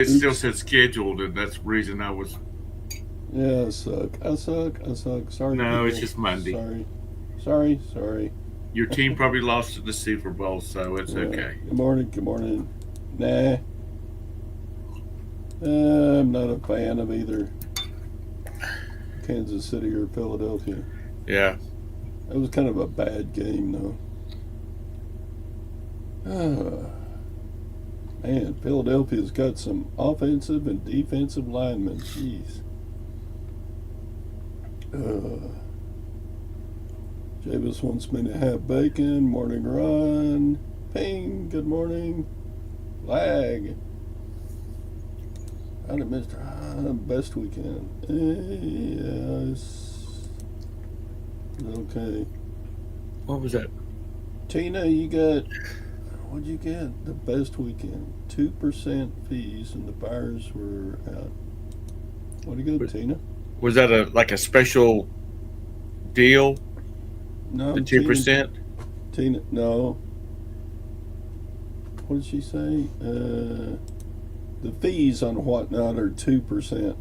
It still said scheduled, and that's the reason I was. Yeah, I suck. I suck. I suck. Sorry, No, it's people. just Monday. Sorry. Sorry. Sorry. Your team probably lost in the Super Bowl, so it's Yeah. okay. Good morning. Good morning. Nah. I'm not a fan of either Kansas City or Philadelphia. Yeah. It was kind of a bad game, though. Man, Philadelphia's got some offensive and defensive linemen. Jeez. Javis wants me to have bacon. Morning run. Ping. Good morning. Lag. I done missed best weekend. Yes. Okay. What was that? Tina, you got, what'd you get? The best weekend. 2% fees and the buyers were out. What'd you go, Tina? Was that a special deal? No, The 2%? Tina, no. What did she say? The fees on whatnot are 2%.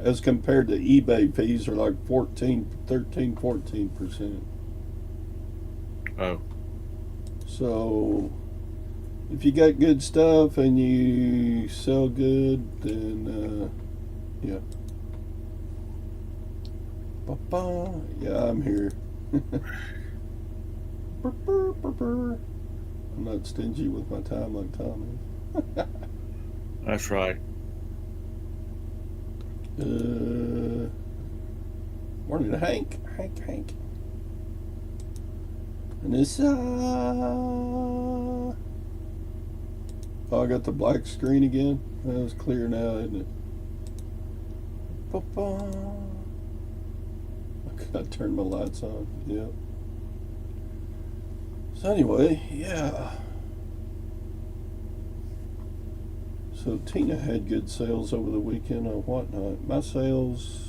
As compared to eBay fees are like 14%. Oh. So if you got good stuff and you sell good, then yeah. Ba-ba. Yeah, I'm here. I'm not stingy with my time like Tom is. That's right. Morning, Hank. Hank. And this, oh, I got the black screen again. It's clear now, isn't it? Ba-ba. I turned my lights on. Yep. So anyway, yeah. So Tina had good sales over the weekend on whatnot. My sales,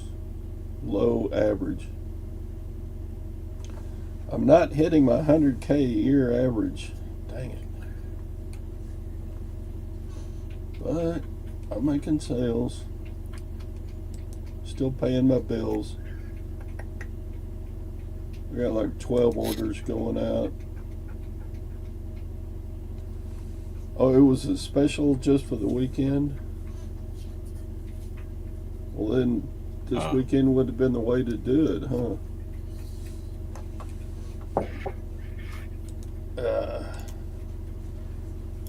low average. I'm not hitting my 100K year average. Dang it. But I'm making sales. Still paying my bills. We got like 12 orders going out. Oh, it was a special just for the weekend? Well, then this weekend would have been the way to do it, huh?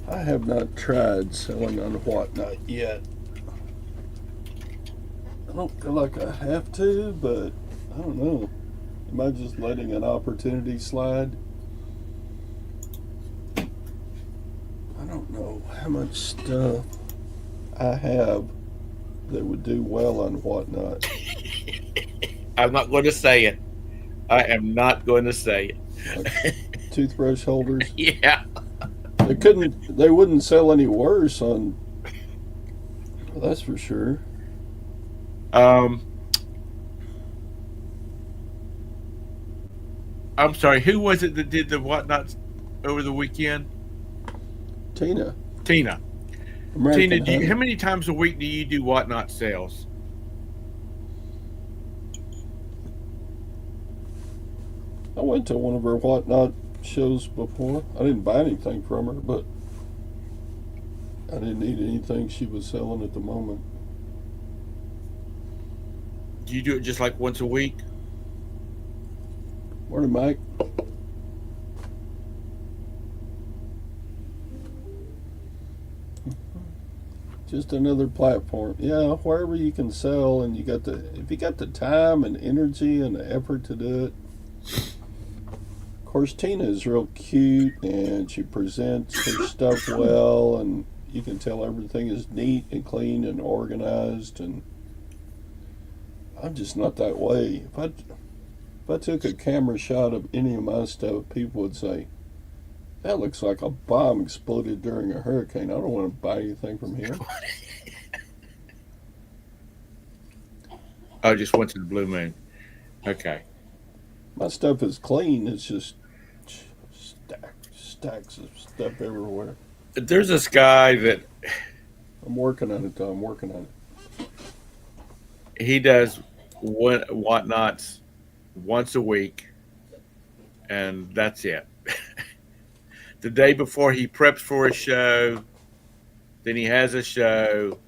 I have not tried selling on whatnot yet. I don't feel like I have to, but I don't know. Am I just letting an opportunity slide? I don't know how much stuff I have that would do well on whatnot. I'm not going to say it. I am not going to say it. Like toothbrush holders. Yeah. They wouldn't sell any worse on, well, that's for sure. I'm sorry. Who was it that did the whatnots over the weekend? Tina. Tina. American Tina, Honey. how many times a week do you do whatnot sales? I went to one of her whatnot shows before. I didn't buy anything from her, but I didn't need anything she was selling at the moment. Do you do it just like once a week? Morning, Mike. Just another platform. Yeah, wherever you can sell and if you got the time and energy and the effort to do it. Of course, Tina is real cute and she presents her stuff well, and you can tell everything is neat and clean and organized, and I'm just not that way. If I took a camera shot of any of my stuff, people would say, that looks like a bomb exploded during a hurricane. I don't want to buy anything from here. Oh, just once in the blue moon. Okay. My stuff is clean. It's just stacks of stuff everywhere. There's this guy that I'm working on it, though. I'm working on He does whatnots once a week, and that's it. The day before he preps for a show, then he has a show,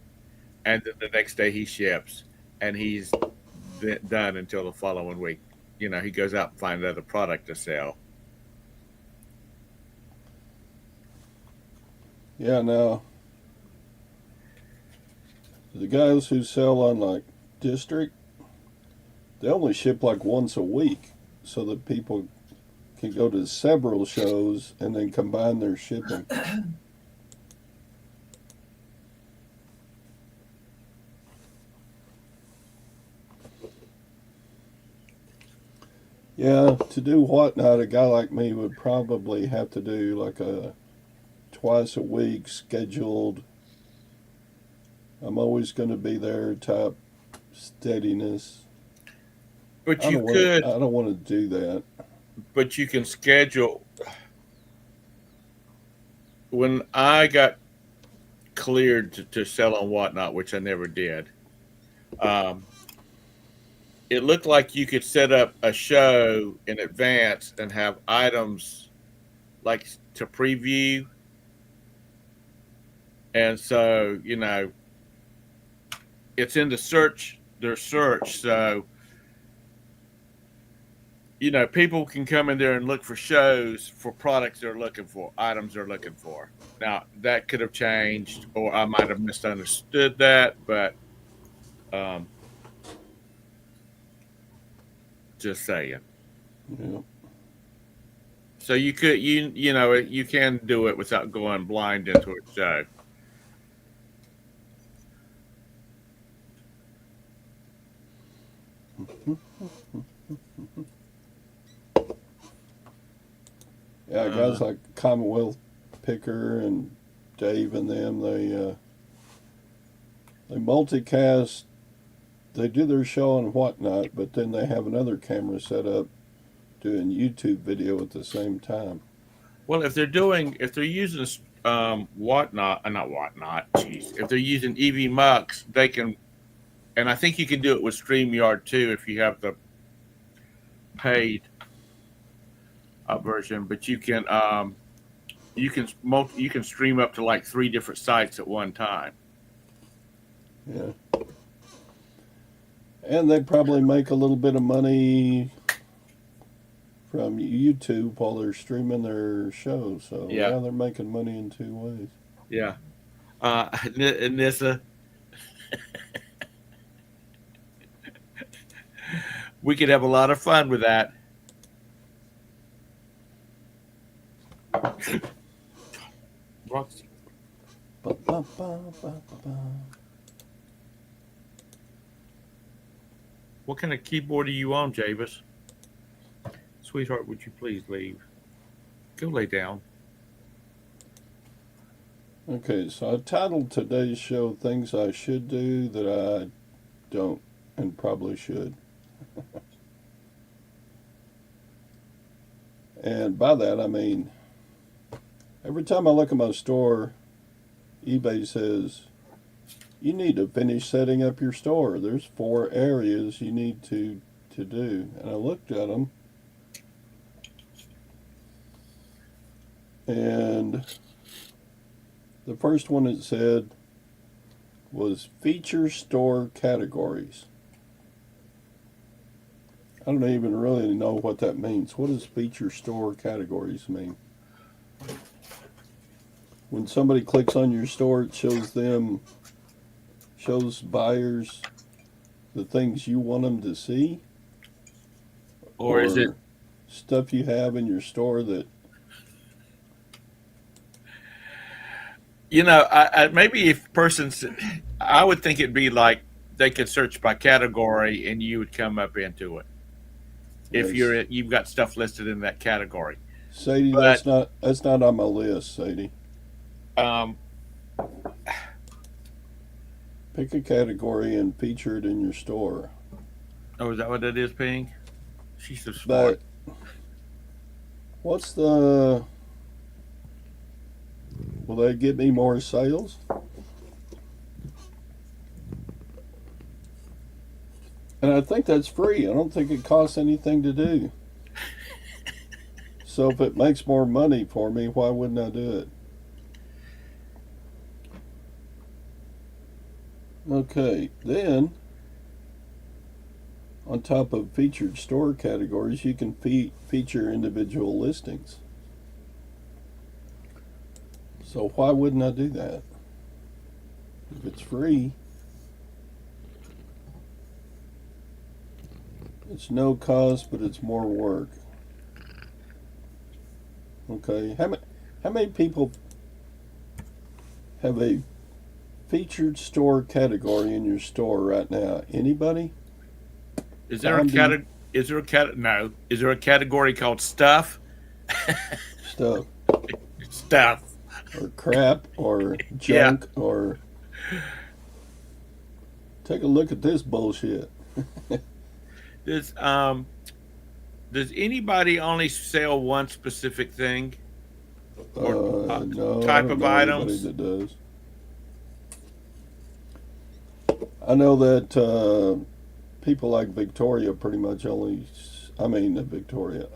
and then the next day he ships, and he's done until the following week. He goes out and finds another product to sell. it. Yeah, now, the guys who sell on like district, they only ship like once a week so that people can go to several shows and then combine their shipping. Yeah, to do whatnot, a guy like me would probably have to do like a twice a week scheduled. I'm always going to be there type steadiness. But I you don't want to. could, I don't want to do that. but you can schedule. When I got cleared to sell on whatnot, which I never did, um, it looked like you could set up a show in advance and have items like to preview. And so, it's in their search. So, people can come in there and look for shows for products they're looking for, items they're looking for. Now, that could have changed, or I might have misunderstood that, but um, just saying. Yeah. So you can do it without going blind into a show. Yeah, Uh, guys like Commonwealth Picker and Dave and them, they multicast. They do their show and whatnot, but then they have another camera set up doing YouTube video at the same time. well, if they're using whatnot, not whatnot, jeez, if they're using EV Mux, they can, and I think you can do it with StreamYard too if you have the paid version. But you can stream up to like three different sites at one time. Yeah, and they probably make a little bit of money from YouTube while they're streaming their show. So Yeah, yeah, they're making money in two ways. yeah. Nissa, we could have a lot of fun with that. Roxy, Ba, ba, ba, ba, ba. what kind of keyboard are you on, Javis? Sweetheart, would you please leave? Go lay down. Okay, so I titled today's show "Things I Should Do That I Don't and Probably Should," and by that I mean every time I look at my store, eBay says you need to finish setting up your store. There's 4 areas you need to do, and I looked at them, and the first one it said was feature store categories. I don't even really know what that means. What does feature store categories mean? When somebody clicks on your store, it shows buyers the things you want them to see, Or is it, or stuff you have in your store that. maybe if persons, I would think it'd be like they could search by category and you would come up into it if Yes, you've got stuff listed in that category. Sadie, But that's not on my list, Sadie. um, Pick a category and feature it in your store. oh, is that what that is, Ping? She's so smart. But what's the? Will they get me more sales? And I think that's free. I don't think it costs anything to do. So if it makes more money for me, why wouldn't I do it? Okay, then on top of featured store categories, you can feature individual listings. So why wouldn't I do that? If it's free, it's no cost, but it's more work. Okay, how many people have a featured store category in your store right now? Anybody? Is there a Tom, do you category? Is there a cat? No. Is there a category called stuff? stuff Stuff. or crap or Yeah. junk or take a look at this bullshit? Does um does anybody only sell one specific thing or No, I type don't of know anybody items? that does. I know that people like Victoria pretty much only. I mean, Victoria.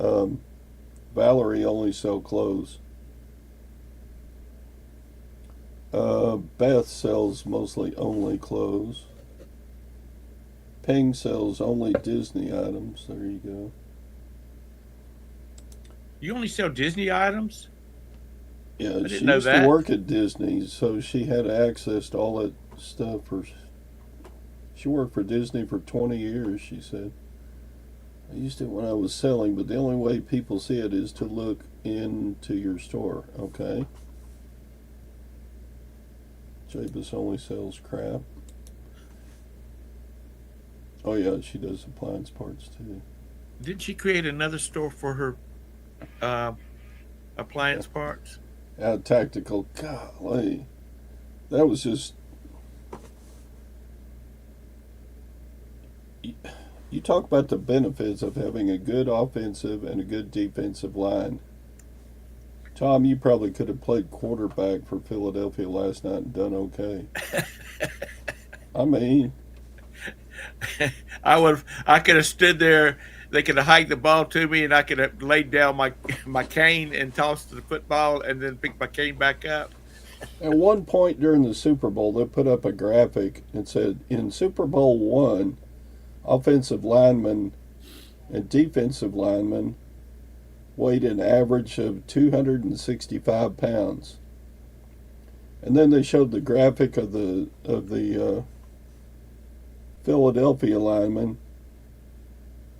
Valerie only sell clothes. Beth sells mostly only clothes. Ping sells only Disney items. There you go. You only sell Disney items? Yeah, I didn't she know used to that. work at Disney, so she had access to all that stuff. She worked for Disney for 20 years, she said. I used it when I was selling, but the only way people see it is to look into your store. Okay. Jabus only sells crap. Oh, yeah, she does appliance parts too. Didn't she create another store for her uh, appliance parts? Out tactical. Golly. That was just. You talk about the benefits of having a good offensive and a good defensive line. Tom, you probably could have played quarterback for Philadelphia last night and done okay. I mean, I could have stood there. They could have hiked the ball to me, and I could have laid down my cane and tossed the football, and then picked my cane back up. at one point during the Super Bowl, they put up a graphic and said in Super Bowl one, offensive linemen and defensive linemen weighed an average of 265 pounds. And then they showed the graphic of the Philadelphia linemen,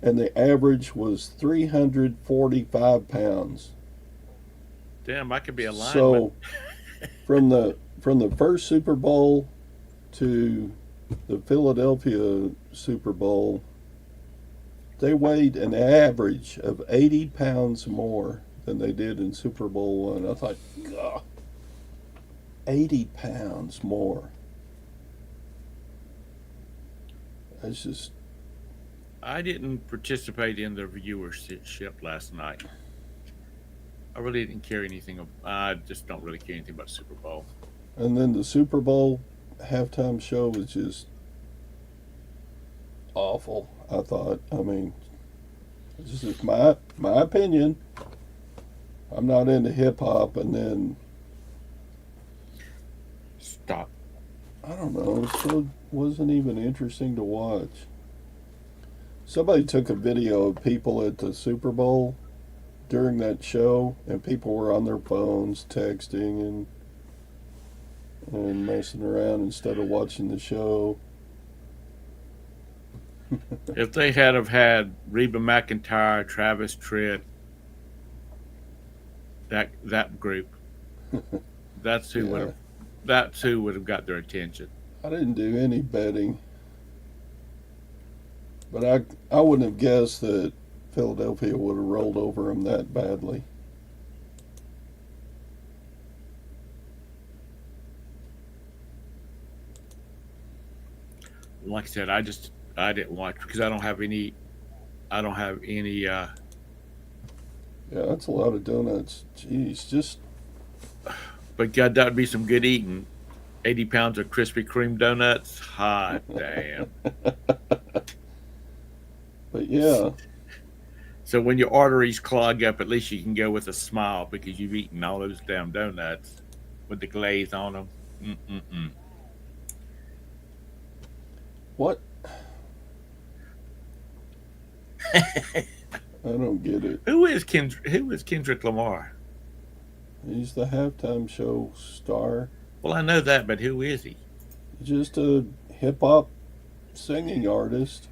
and the average was 345 pounds. Damn, I could be a lineman. So from the first Super Bowl to the Philadelphia Super Bowl, they weighed an average of 80 pounds more than they did in Super Bowl one. I thought, God, 80 pounds more. That's just, I didn't participate in the viewership last night. I really didn't care anything. I just don't really care anything about Super Bowl. and then the Super Bowl halftime show was just awful. I thought. I mean, this is my opinion. I'm not into hip hop, and then Stop. I don't know. So wasn't even interesting to watch. Somebody took a video of people at the Super Bowl during that show, and people were on their phones texting and messing around instead of watching the show. If they had have had Reba McEntire, Travis Tritt, that group, that's who would Yeah, have that's who would have got their attention. I didn't do any betting, but I wouldn't have guessed that Philadelphia would have rolled over them that badly. Like I said, I didn't watch because I don't have any Yeah, that's a lot of donuts. Jeez, just but God, that would be some good eating. 80 pounds of Krispy Kreme donuts. Hot damn. But yeah, So when your arteries clog up, at least you can go with a smile because you've eaten all those damn donuts with the glaze on them. Mm-mm-mm. what? I don't get it. Who is Kendrick Lamar? He's the halftime show star. Well, I know that, but who is he? Just a hip hop singing artist.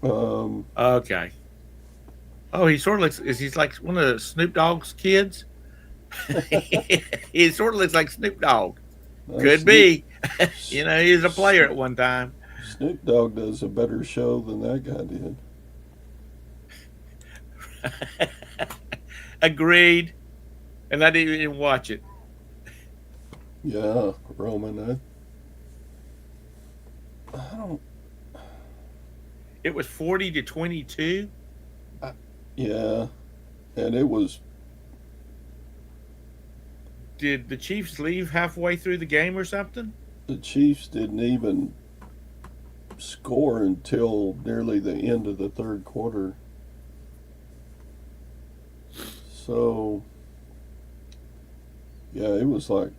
Um, Okay. Oh, he sort of looks. Is he's like one of Snoop Dogg's kids? He sort of looks like Snoop Dogg. Could Snoop be. He was a player Snoop at one time. Snoop Dogg does a better show than that guy did. Agreed. And I didn't even watch it. Yeah, Roman. I don't. It was 40-22. I, yeah, and it was. Did the Chiefs leave halfway through the game or something? The Chiefs didn't even score until nearly the end of the third quarter. So, yeah, it was like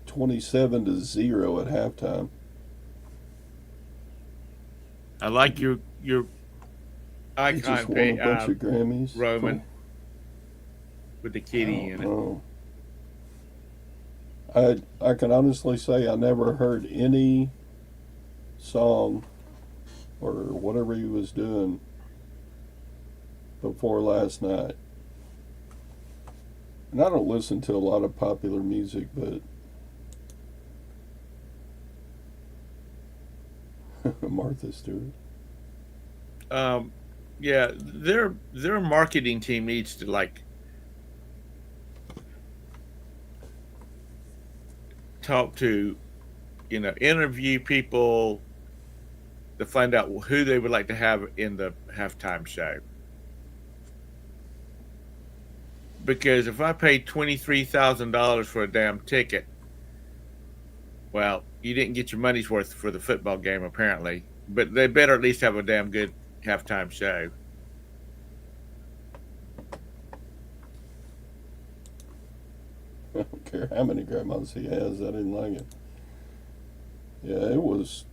27-0 at halftime. I like your They just icon won a bunch of Grammys. Roman with the I kitty don't in it. know. I can honestly say I never heard any song or whatever he was doing before last night. And I don't listen to a lot of popular music, but Martha Stewart. Um, yeah, their marketing team needs to like talk to, interview people to find out who they would like to have in the halftime show. Because if I paid $23,000 for a damn ticket, well, you didn't get your money's worth for the football game apparently. But they better at least have a damn good halftime show. I don't care how many grandmas he has. I didn't like it. Yeah, it was.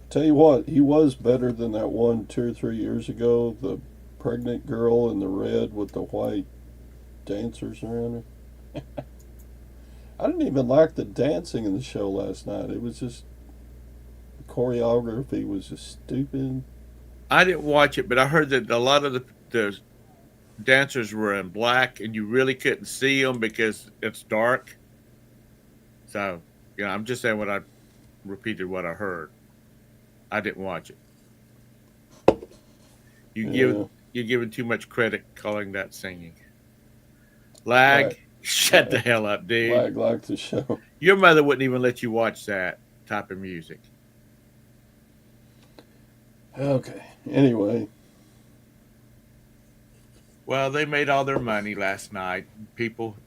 Tell you what, he was better than that one 2 or 3 years ago. The pregnant girl in the red with the white dancers around her. I didn't even like the dancing in the show last night. It was just the choreography was just stupid. I didn't watch it, but I heard that a lot of the dancers were in black and you really couldn't see them because it's dark. So, I'm just saying what I repeated what I heard. I didn't watch it. You Yeah, give you're giving too much credit calling that singing. Lag, lag, shut the lag, hell up, dude. lag like the show. Your mother wouldn't even let you watch that type of music. Okay. Anyway, Well, they made all their money last night. People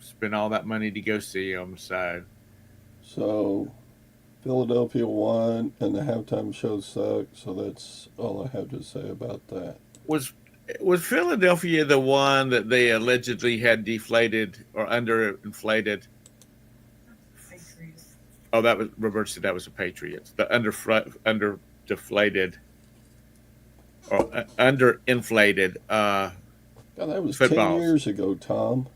spent all that money to go see them. So so Philadelphia won, and the halftime show sucked. So that's all I have to say about that. was was Philadelphia the one that they allegedly had deflated or underinflated? Oh, that was Robert said that was the Patriots. The under deflated or underinflated God, that was 10 footballs. years ago, Tom.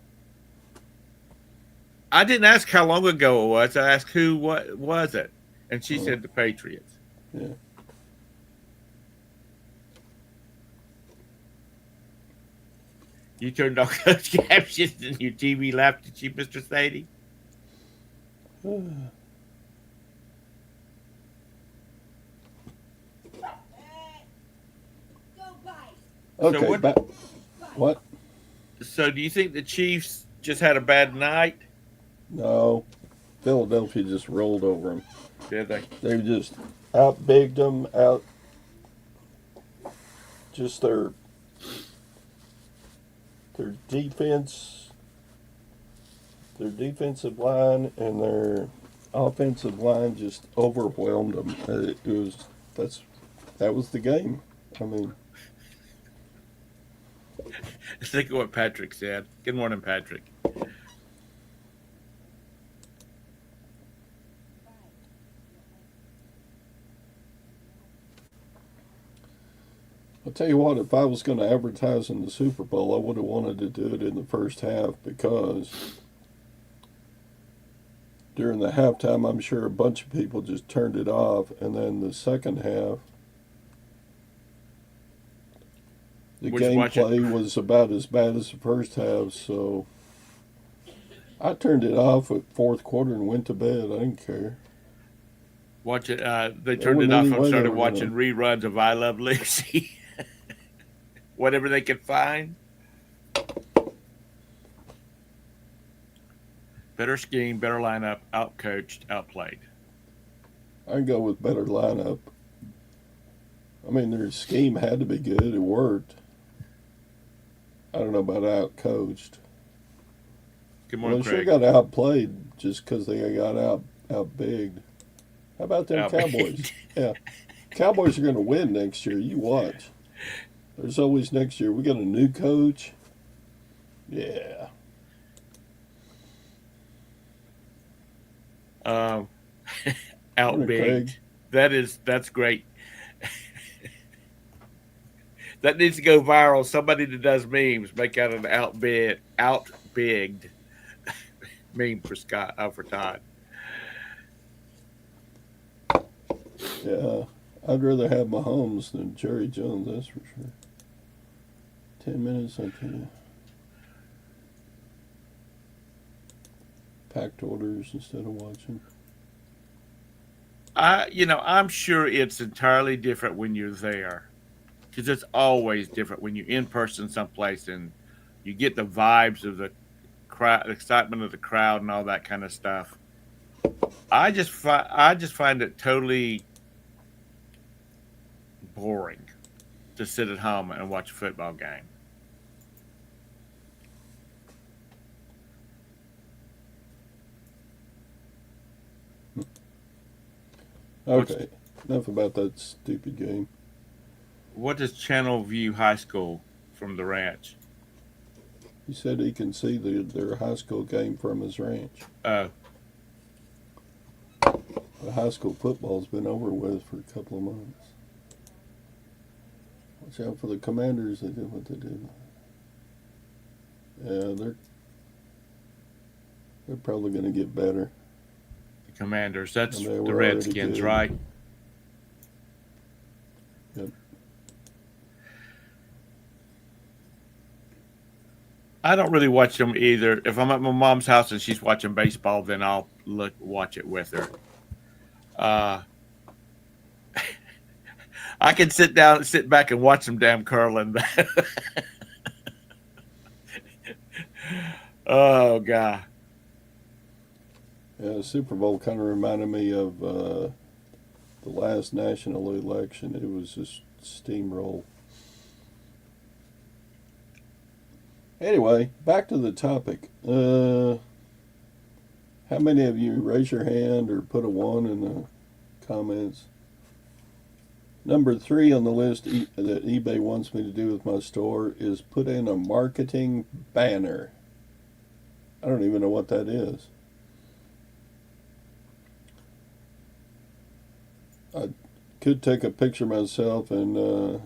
I didn't ask how long ago it was. I asked what was it, and she Oh, said the Patriots. yeah. You turned off those captions and your TV laughed at you, Mr. Sadie. So Okay, what? back. What? So do you think the Chiefs just had a bad night? No. Philadelphia just rolled over them. Did they? They just outbigged them, out just their defense, their defensive line, and their offensive line just overwhelmed them. That was the game. I mean, Think of what Patrick said. Good morning, Patrick. I'll tell you what, if I was going to advertise in the Super Bowl, I would have wanted to do it in the first half because during the halftime, I'm sure a bunch of people just turned it off. And then the second half, the gameplay was about as bad as the first half. So I turned it off at fourth quarter and went to bed. I didn't care. Watch it. They turned it off and started watching reruns of I Love Lucy. Whatever they could find. Better scheme, better lineup, outcoached, outplayed. I'd go with better lineup. I mean, their scheme had to be good. It worked. I don't know about outcoached. Good morning, Craig. Sure got outplayed just because they got outbigged. How about them Cowboys? Yeah. Cowboys are going to win next year. You watch. There's always next year. We got a new coach. Yeah. Outbigged. That's great. That needs to go viral. Somebody that does memes make out an outbigged meme for Todd. Yeah, I'd rather have Mahomes than Jerry Jones. That's for sure. 10 minutes, I tell you. Packed orders instead of watching. I'm sure it's entirely different when you're there, because it's always different when you're in person someplace and you get the vibes of the crowd, excitement of the crowd, and all that kind of stuff. I just find it totally boring to sit at home and watch a football game. Okay, enough about that stupid game. What does Channel View High School from the ranch? He said he can see their high school game from his ranch. Oh. The high school football's been over with for a couple of months. Watch out for the Commanders. They do what they do. Yeah, they're probably going to get better. The Commanders. That's the Redskins, right? Yep. I don't really watch them either. If I'm at my mom's house and she's watching baseball, then I'll watch it with her. I can sit back and watch some damn curling. Oh God. Yeah, the Super Bowl kind of reminded me of the last national election. It was just steamroll. Anyway, back to the topic. How many of you raise your hand or put a 1 in the comments? Number 3 on the list that eBay wants me to do with my store is put in a marketing banner. I don't even know what that is. I could take a picture myself, and the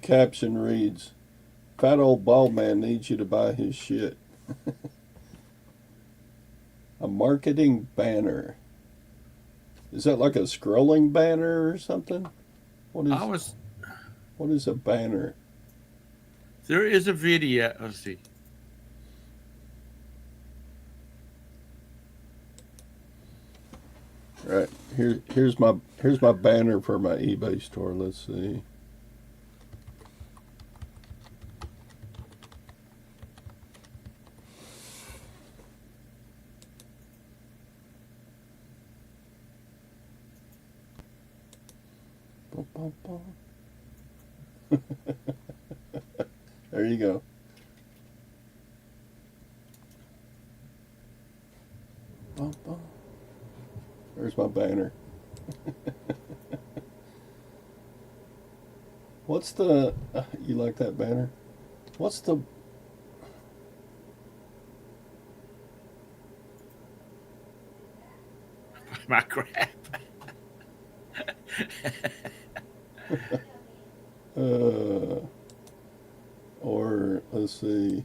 caption reads, "Fat old bald man needs you to buy his shit." A marketing banner. Is that like a scrolling banner or something? What is a banner? There is a video. Let's see. Right. Here's my banner for my eBay store. Let's see. There you go. There's my banner. What's the? You like that banner? What's the? My crap. Uh, or let's see.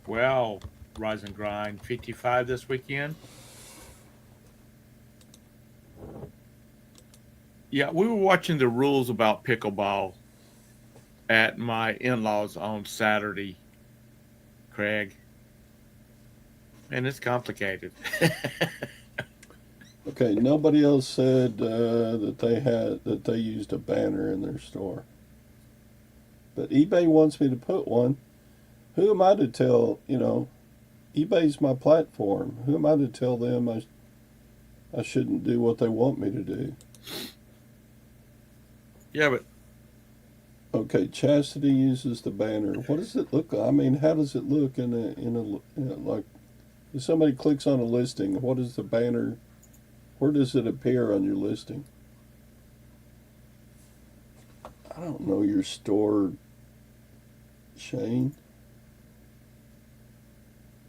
Well, Rise and Grind 55 this weekend. Yeah, we were watching the rules about pickleball at my in-laws on Saturday, Craig, and it's complicated. Okay, nobody else said that they used a banner in their store, but eBay wants me to put one. Who am I to tell? eBay's my platform. Who am I to tell them I shouldn't do what they want me to do? Yeah, but Okay, Chastity uses the banner. What does it look like? I mean, how does it look like if somebody clicks on a listing? What is the banner? Where does it appear on your listing? I don't know your store, Shane.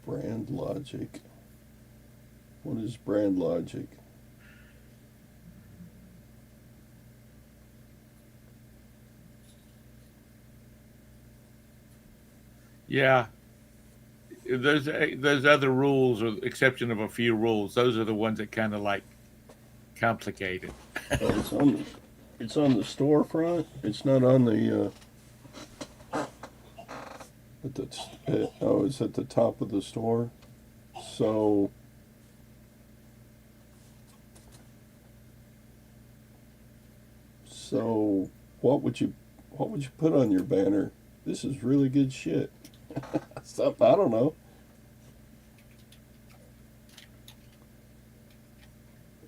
Brand logic. What is brand logic? yeah, there's other rules, or exception of a few rules. Those are the ones that kind of like complicate it. Oh, it's on the storefront. It's not on the it's at the top of the store. So so what would you put on your banner? This is really good shit. Something I don't know.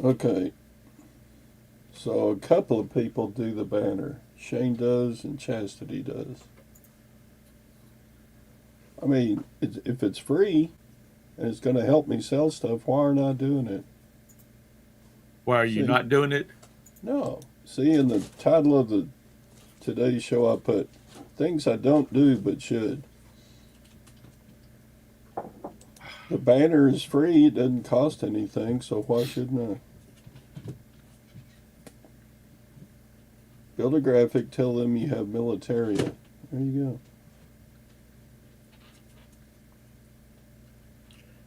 Okay, so a couple of people do the banner. Shane does and Chastity does. I mean, if it's free and it's going to help me sell stuff, why aren't I doing it? Why are you See, not doing it? no. See, in the title of the today's show, I put things I don't do but should. The banner is free; it doesn't cost anything, so why shouldn't I? Build a graphic, tell them you have militaria. There you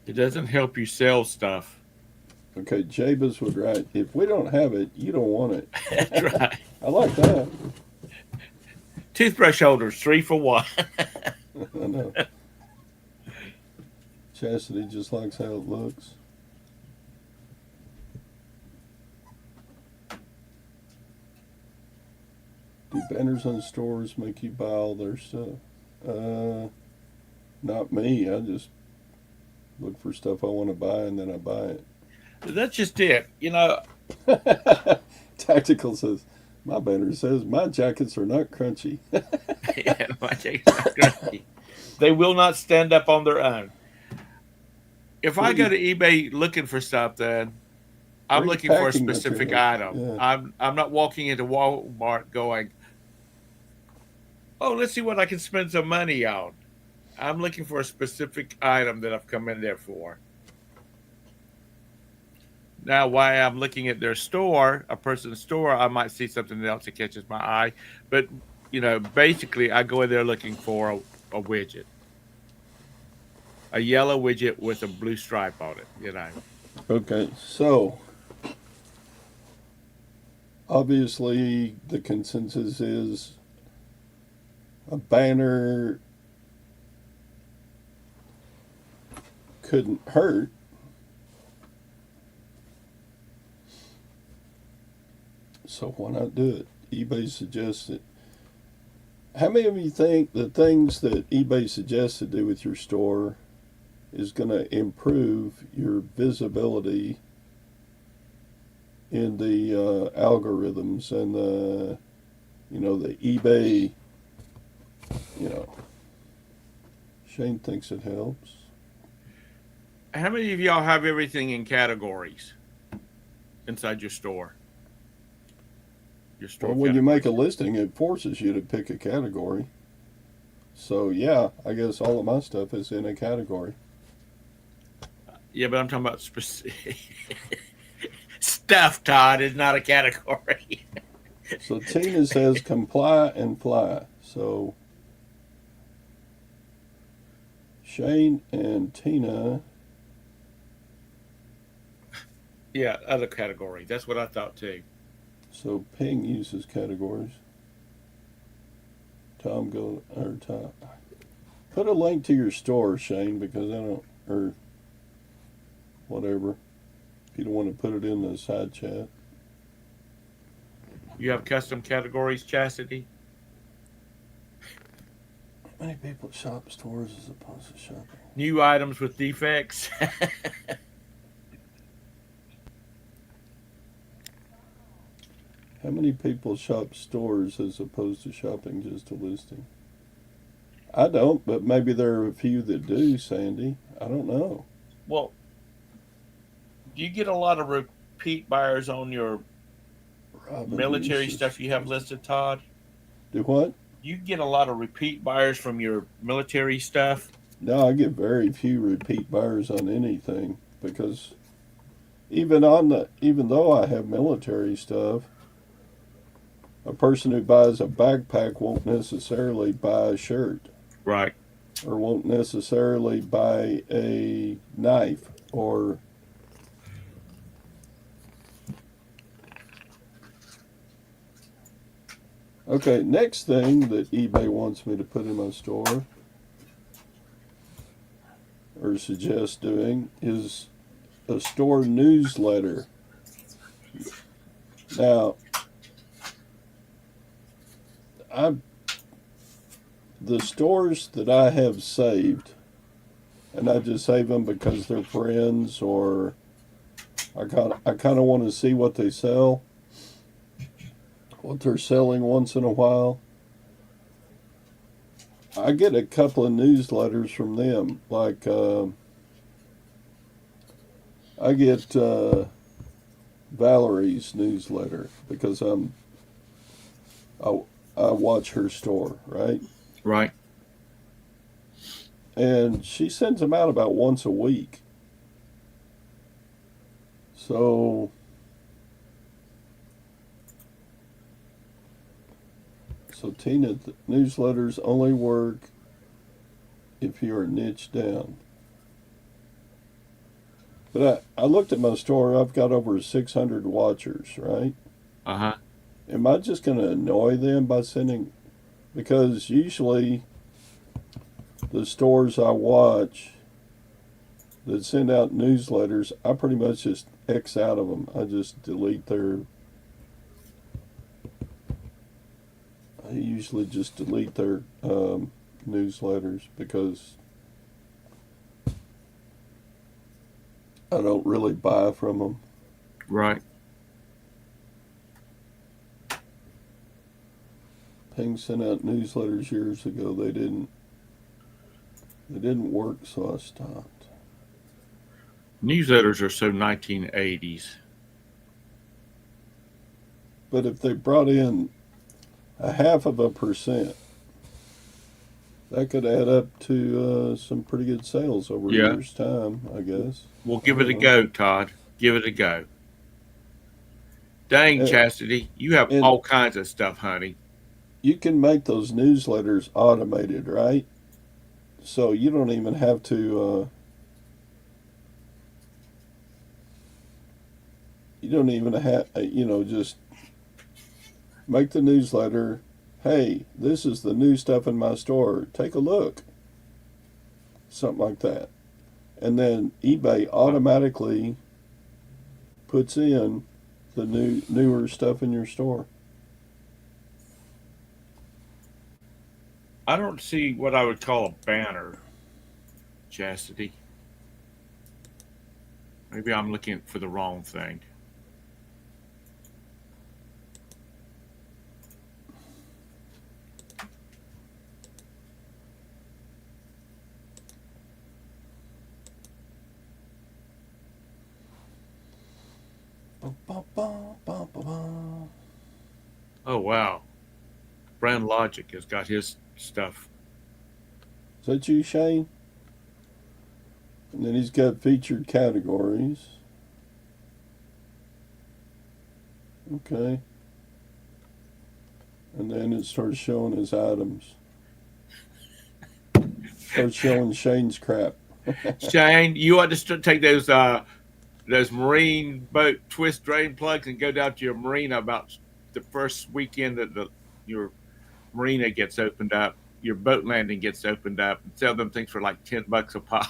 It doesn't help you sell stuff. go. Okay, Jabez would write, if we don't have it, you don't want it. That's right. I like that. Toothbrush holders, 3 for 1. I know. Chastity just likes how it looks. Do banners on stores make you buy all their stuff? Uh, Not me. I just look for stuff I want to buy and then I buy That's just it. it. Tactical says, my banner says, my jackets are not crunchy. Yeah, my jacket's not grumpy. They will not stand up on their own. If I go Free, to eBay looking for something, I'm free looking for a packing specific materials. item. Yeah. I'm not walking into Walmart going, oh, let's see what I can spend some money on. I'm looking for a specific item that I've come in there for. Now, while I'm looking at their store, a person's store, I might see something else that catches my eye. But, basically, I go in there looking for a widget, a yellow widget with a blue stripe on it. Okay, so obviously the consensus is a banner couldn't hurt. So why not do it? eBay suggests it. How many of you think the things that eBay suggests to do with your store is going to improve your visibility in the algorithms and the the eBay. You know, Shane thinks it helps. How many of y'all have everything in categories inside your store? Your store Well, when you make a categories. listing, it forces you to pick a category. So yeah, I guess all of my stuff is in a category. Yeah, but I'm talking about specific stuff. Todd is not a category. So Tina says comply and fly. So Shane and Tina. Yeah, other category. That's what I thought too. So Ping uses categories. Tom go or Tom. Put a link to your store, Shane, because I don't or whatever. If you don't want to put it in the side chat. You have custom categories, Chastity. Many people shop stores as opposed to shopping. New items with defects. How many people shop stores as opposed to shopping just a listing? I don't, but maybe there are a few that do, Sandy. I don't know. Well, do you get a lot of repeat buyers on your Robin military uses. stuff you have listed, Todd? Do what? You get a lot of repeat buyers from your military stuff. No, I get very few repeat buyers on anything because even though I have military stuff, a person who buys a backpack won't necessarily buy a shirt Right. or won't necessarily buy a knife or okay, next thing that eBay wants me to put in my store or suggest doing is a store newsletter. Now, I the stores that I have saved, and I just save them because they're friends or I kind of want to see what they sell, what they're selling once in a while. I get a couple of newsletters from them, like I get Valerie's newsletter because I, I watch her store, right? Right. And she sends them out about once a week. So Tina, newsletters only work if you are niche down. But I looked at my store. I've got over 600 watchers, right? Uh huh. Am I just going to annoy them by sending? Because usually the stores I watch that send out newsletters, I pretty much just X out of them. I just delete their. I usually just delete their newsletters because I don't really buy from them. Right. Ping sent out newsletters years ago. They didn't. They didn't work, so I stopped. Newsletters are so 1980s. But if they brought in a half of a percent, that could add up to some pretty good sales over a Yeah. year's time, I guess. Well, I give it don't a know. go, Todd. Give it a go. Dang, And, Chastity, you have and all kinds of stuff, honey. you can make those newsletters automated, right? So you don't even have to. You don't even have. Just make the newsletter. Hey, this is the new stuff in my store. Take a look. Something like that. And then eBay automatically puts in the newer stuff in your store. I don't see what I would call a banner, Chastity. Maybe I'm looking for the wrong thing. Ba, ba, ba, ba, ba, ba. Oh wow, Brand Logic has got his stuff. Is that you, Shane? And then he's got featured categories. Okay. And then it starts showing his items. Starts showing Shane's crap. Shane, you ought to take those marine boat twist drain plugs and go down to your marina about the first weekend that your marina gets opened up, your boat landing gets opened up, and sell them things for like $10 a pop.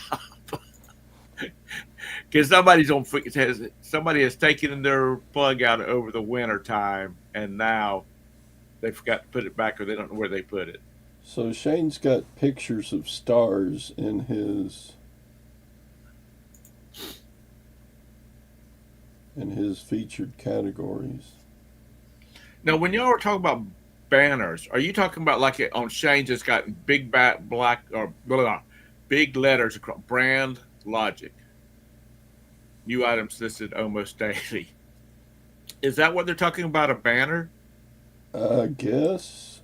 Because somebody has taken their plug out over the winter time, and now they forgot to put it back, or they don't know where they put it. So Shane's got pictures of stars in his featured categories. Now, when y'all were talking about banners, are you talking about like on Shane's? It's got big black or blah, big letters across brand logic. New items listed almost daily. Is that what they're talking about? A banner? I guess.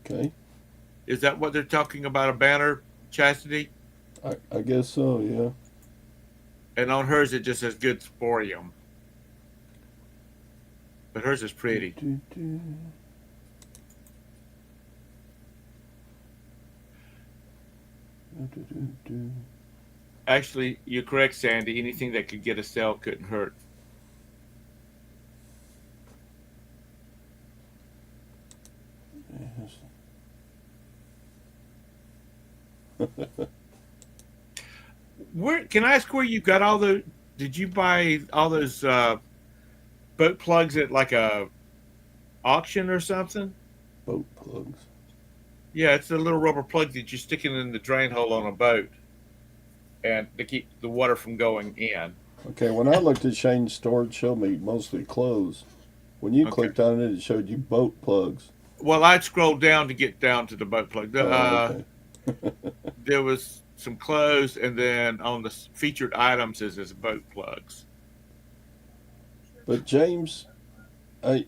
Okay. Is that what they're talking about? A banner, Chastity? I guess so, yeah. And on hers, it just says good sporium. But hers is Do, pretty. do, do. Do, do, do, do. Actually, you're correct, Sandy. Anything that could get a sale couldn't hurt. Yes. Where can I ask where you got all the? Did you buy all those boat plugs at like a auction or something? Boat plugs. Yeah, it's a little rubber plug that you stick it in the drain hole on a boat, and to keep the water from going in. Okay, when I looked at Shane's store, it showed me mostly clothes. When you Okay. clicked on it, it showed you boat plugs. Well, I'd scroll down to get down to the boat plug. Oh, okay. There was some clothes, and then on the featured items is his boat plugs. But James,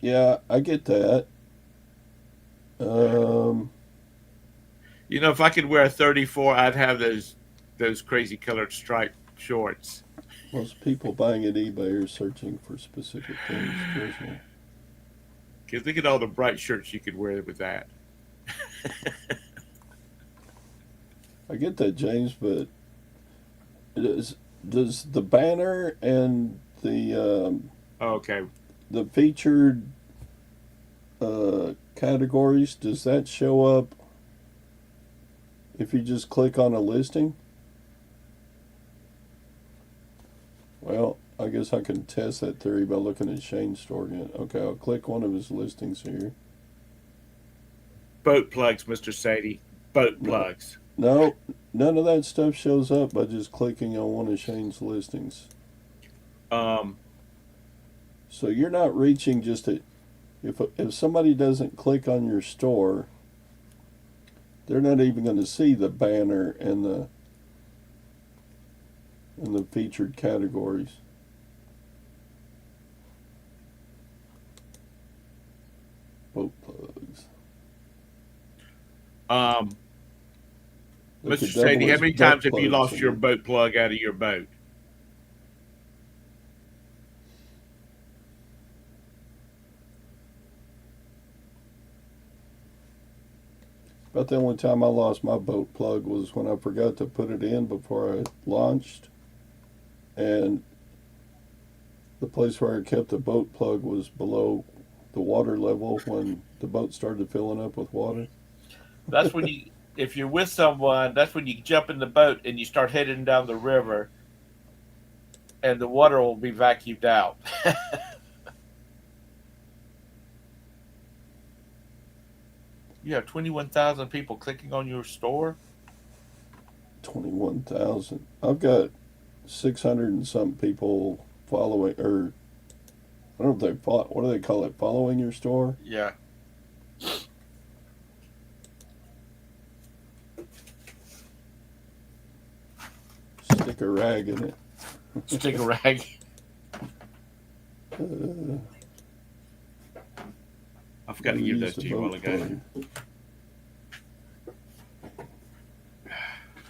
yeah, I get that. Um, You know, if I could wear a 34, I'd have those crazy colored striped shorts. Most people buying at eBay are searching for specific things. Trust me. Because look at all the bright shirts you could wear with that. I get that, James, but does the banner and Okay. the featured categories, does that show up if you just click on a listing? Well, I guess I can test that theory by looking at Shane's store again. Okay, I'll click one of his listings here. Boat plugs, Mr. Sadie. Boat No, plugs. no, none of that stuff shows up by just clicking on one of Shane's listings. Um, So you're not reaching just a, if somebody doesn't click on your store, they're not even going to see the banner and the featured categories. Boat plugs. um, They Mr. could double Sadie, how as many butt times have you plugs lost in your there. boat plug out of your boat? About the only time I lost my boat plug was when I forgot to put it in before I launched, and the place where I kept the boat plug was below the water level when the boat started filling up with water. That's when you, if you're with someone, that's when you jump in the boat and you start heading down the river, and the water will be vacuumed out. You have 21,000 people clicking on your store. 21,000. I've got 600 and some people following, or I don't know if they follow, what do they call it? Following your store? Yeah. Stick a rag in it. Stick a rag. Uh, I forgot to give those to you a while ago.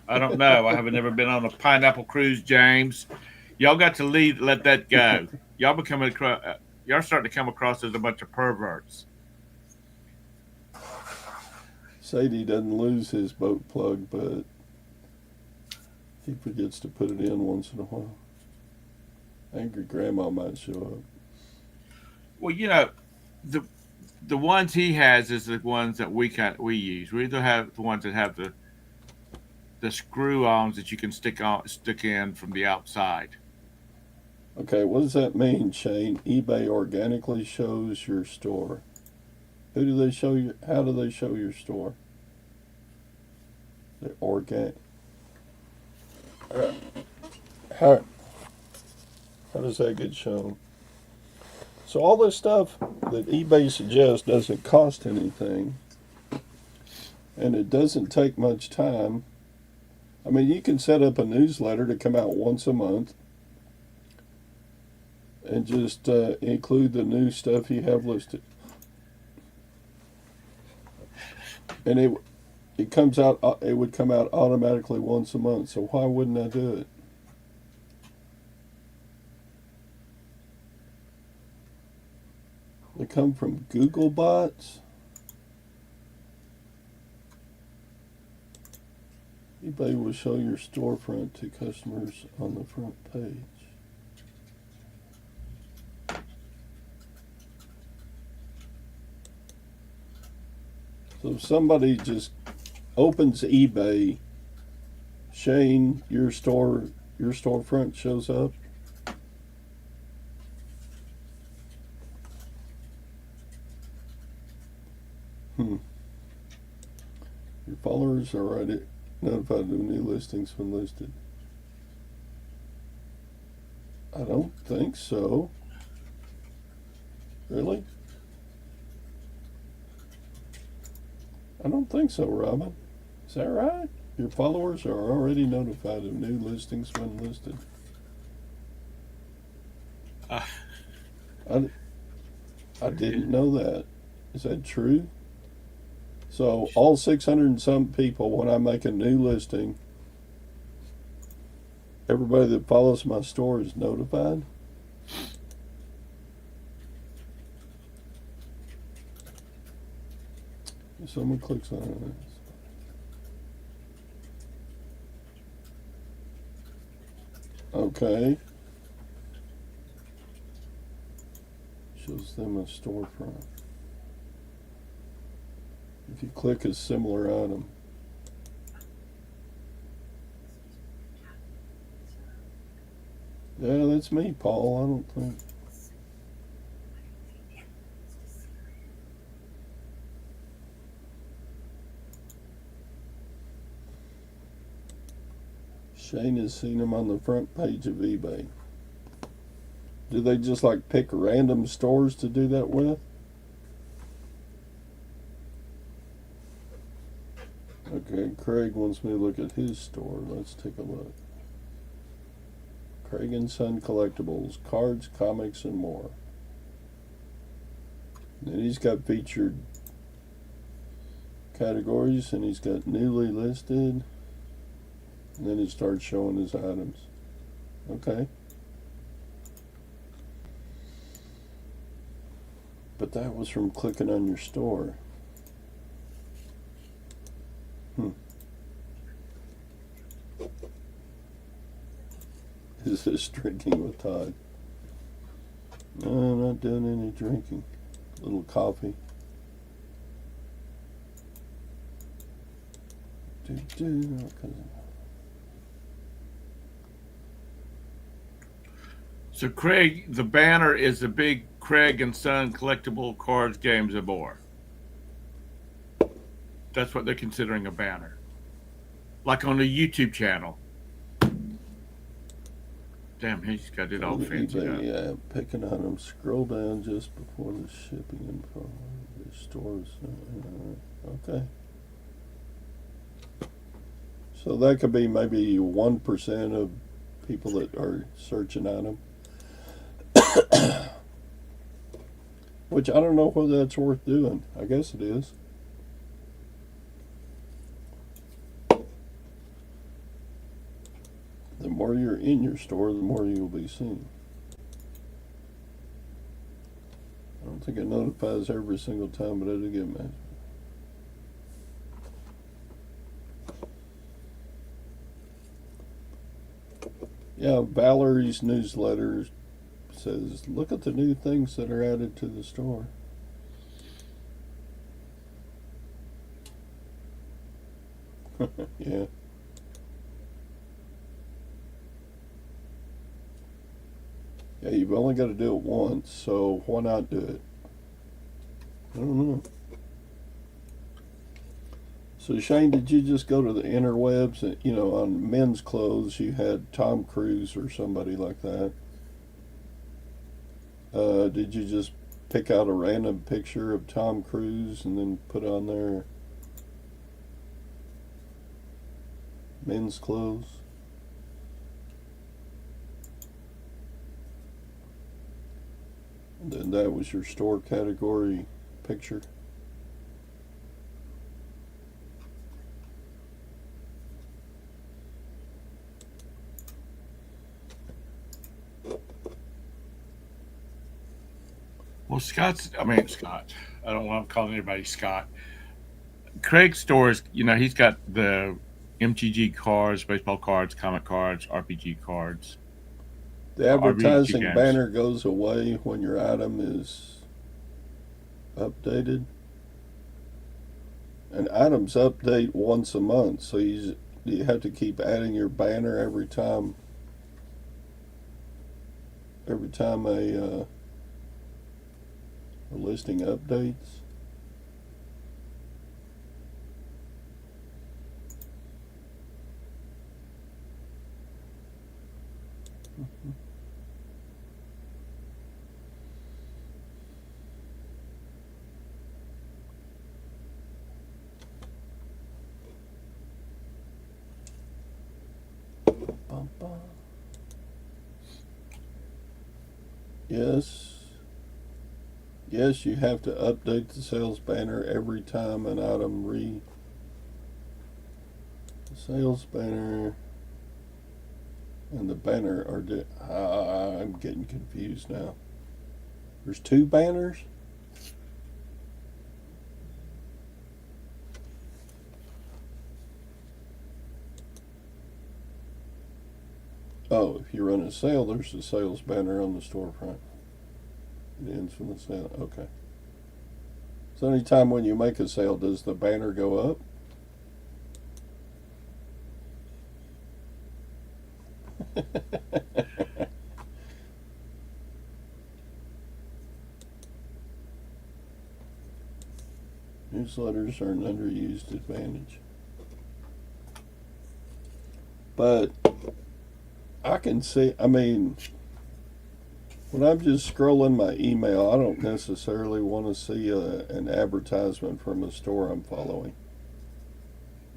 I don't know. I haven't never been on a pineapple cruise, James. Y'all got to let that go. Y'all starting to come across as a bunch of perverts. Sadie doesn't lose his boat plug, but he forgets to put it in once in a while. Angry grandma might show up. Well, the ones he has is the ones that we use. We either have the ones that have the screw-ons that you can stick in from the outside. Okay, what does that mean, Shane? eBay organically shows your store. Who do they show you? How do they show your store? They're organic. How does that get shown? So all this stuff that eBay suggests doesn't cost anything, and it doesn't take much time. I mean, you can set up a newsletter to come out once a month and just include the new stuff you have listed, and it comes out. It would come out automatically once a month. So why wouldn't I do it? They come from Google bots. eBay will show your storefront to customers on the front page. So if somebody just opens eBay, Shane, your storefront shows up. Your followers are already notified of new listings when listed. I don't think so. Really? I don't think so, Robin. Is that right? Your followers are already notified of new listings when listed. I didn't know that. Is that true? So all 600 and some people, when I make a new listing, everybody that follows my store is notified? If someone clicks on it. Okay. Shows them a storefront. If you click a similar item. Yeah, that's me, Paul. I don't think. Shane has seen them on the front page of eBay. Do they just like pick random stores to do that with? Okay, Craig wants me to look at his store. Let's take a look. Craig and Son Collectibles, cards, comics, and more. And he's got featured categories, and he's got newly listed. And then it starts showing his items. Okay. But that was from clicking on your store. Is this drinking with Todd? No, I'm not doing any drinking. A little coffee. So Craig, the banner is the big Craig and Son collectible cards, games, and more. That's what they're considering a banner. like on the YouTube channel. Damn, he's got it Go all to fancied up. eBay app, picking item. Scroll down just before the shipping info. The stores. Okay. So that could be maybe 1% of people that are searching item. Which I don't know whether that's worth doing. I guess it is. The more you're in your store, the more you'll be seen. I don't think it notifies every single time, but it'll get me. Yeah, Valerie's newsletter says, look at the new things that are added to the store. Yeah. Yeah, you've only got to do it once, so why not do it? I don't know. So Shane, did you just go to the interwebs and on men's clothes you had Tom Cruise or somebody like that? Did you just pick out a random picture of Tom Cruise and then put on there men's clothes? And then that was your store category picture? Well, Scott. I don't want to call anybody Scott. Craig's stores, he's got the MTG cards, baseball cards, comic cards, RPG cards, The RPG advertising games. banner goes away when your item is updated. And items update once a month, so you have to keep adding your banner every time a listing updates. Bum, bum. Yes. Yes, you have to update the sales banner every time an item the sales banner and the banner are I'm getting confused now. There's two banners? Oh, if you run a sale, there's a sales banner on the storefront. It ends with the sale. Okay. So anytime when you make a sale, does the banner go up? Newsletters are an underused advantage. But I can see, when I'm just scrolling my email, I don't necessarily want to see an advertisement from a store I'm following.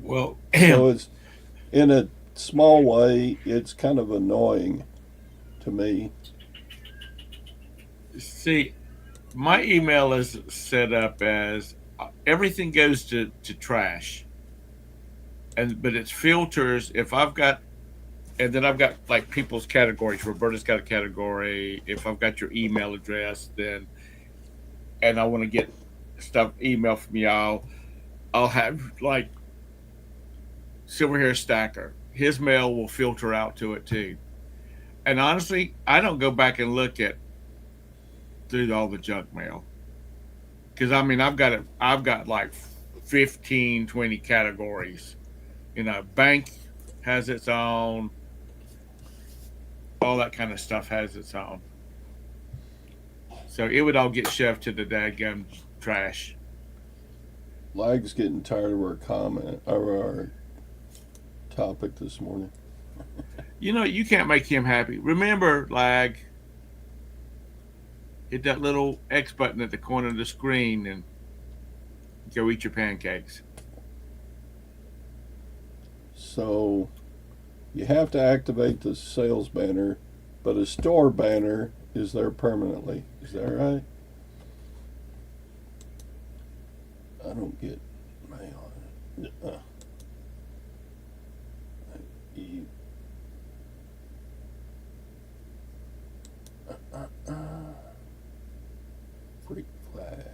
Well, So it's, in a small way, it's kind of annoying to me. see, my email is set up as everything goes to trash, but it's filters. If I've got, and then I've got like people's categories. Roberta's got a category. If I've got your email address, then and I want to get stuff email from y'all, I'll have like Silverhairstacker. His mail will filter out to it too. And honestly, I don't go back and look at through all the junk mail because I've got like 15, 20 categories. Bank has its own. All that kind of stuff has its own. So it would all get shoved to the dadgum trash. Lag's getting tired of our comment, or our topic this morning. You know, you can't make him happy. Remember, lag, hit that little X button at the corner of the screen and go eat your pancakes. So you have to activate the sales banner, but a store banner is there permanently. Is that right? I don't get mail. You, freak flag.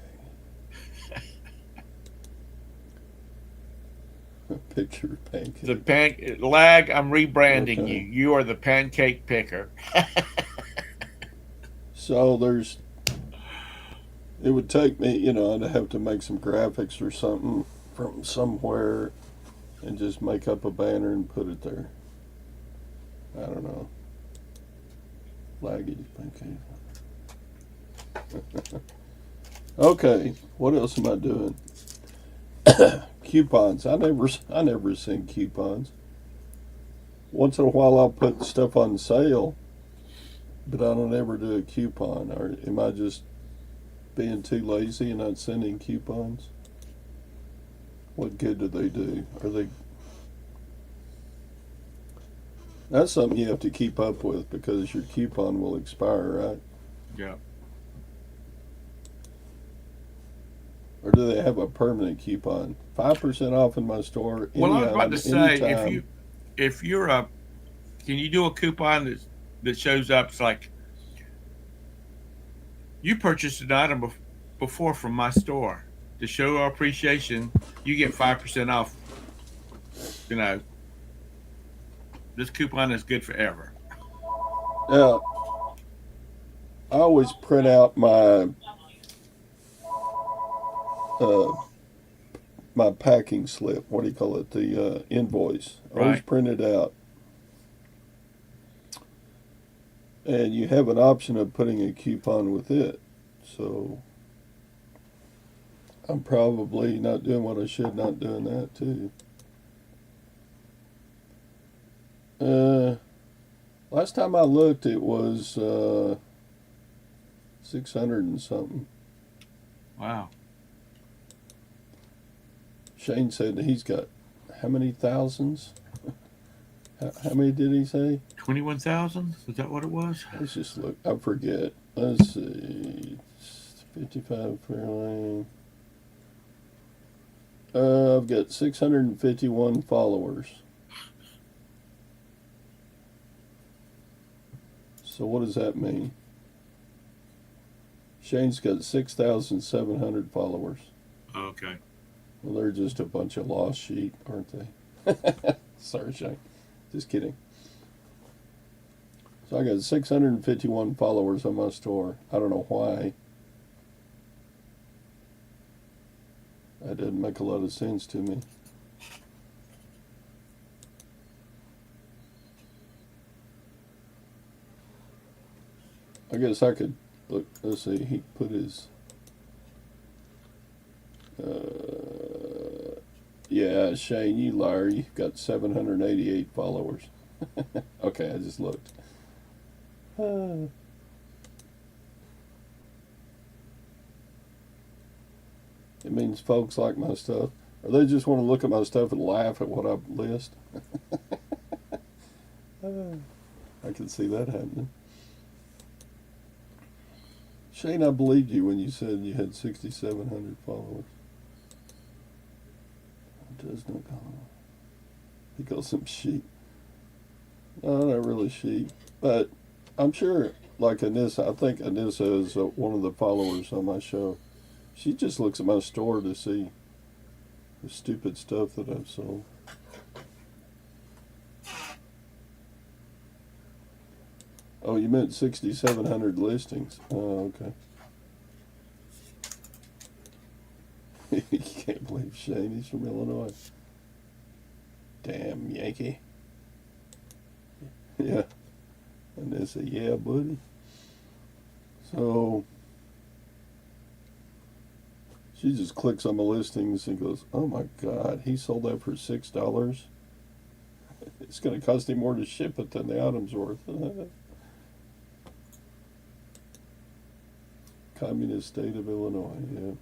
Picture The pancake. lag, I'm rebranding you. Okay. You are the pancake picker. So it would take me, I'd have to make some graphics or something from somewhere and just make up a banner and put it there. I don't know. Laggy pancake. Okay, what else am I doing? Coupons. I never send coupons. Once in a while, I'll put stuff on sale, but I don't ever do a coupon. Or am I just being too lazy and not sending coupons? What good do they do? Are they? That's something you have to keep up with because your coupon will expire, right? Yeah. Or do they have a permanent coupon? 5% off in my store, Well, any I was about item, to say, anytime. if you're a, can you do a coupon that shows up? It's like you purchased an item before from my store to show our appreciation. You get 5% off. You know, this coupon is good forever. Now, I always print out uh, my packing slip. What do you call it? The invoice. I always Right. print it out, and you have an option of putting a coupon with it. So I'm probably not doing what I should, not doing that too. Uh, Last time I looked, it was 600 and something. Wow. Shane said he's got how many thousands? How many did he say? 21,000? Is that what it was? Let's just look. I forget. Let's see. 55 Fairlane. I've got 651 followers. So what does that mean? Shane's got 6,700 followers. Okay. Well, they're just a bunch of lost sheep, aren't they? Sorry, Shane. Just kidding. So I got 651 followers on my store. I don't know why. That didn't make a lot of sense to me. I guess I could look. Let's see. He put his. Yeah, Shane, you liar. You've got 788 followers. Okay, I just looked. It means folks like my stuff. Or they just want to look at my stuff and laugh at what I list. I can see that happening. Shane, I believed you when you said you had 6,700 followers. It does not go. He calls them sheep. No, not really sheep. But I'm sure, like Anissa, I think Anissa is one of the followers on my show. She just looks at my store to see the stupid stuff that I've sold. Oh, you meant 6,700 listings. Oh, okay. You can't believe Shane, he's from Illinois. Damn Yankee. Yeah. And they say, yeah, buddy. So she just clicks on my listings and goes, oh my God, he sold that for $6. it's going to cost him more to ship it than the item's worth. Communist state of Illinois,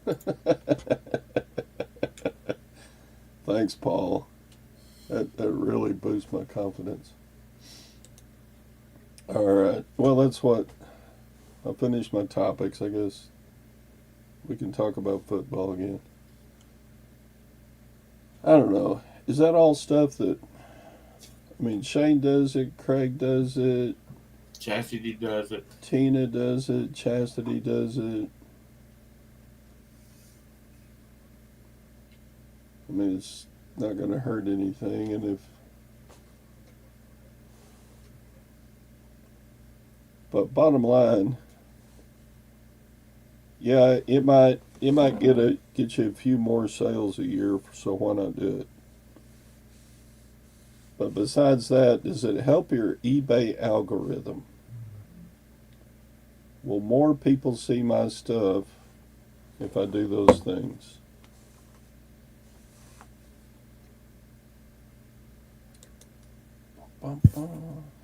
yeah. Thanks, Paul. That really boosts my confidence. All right. Well, that's what I finished my topics. I guess we can talk about football again. I don't know. Is that all stuff that? I mean, Shane does it. Craig does it. Chastity does it. Tina does it. Chastity does it. I mean, it's not going to hurt anything, and if. But bottom line, yeah, it might get you a few more sales a year, so why not do it? But besides that, does it help your eBay algorithm? Will more people see my stuff if I do those things? Y'all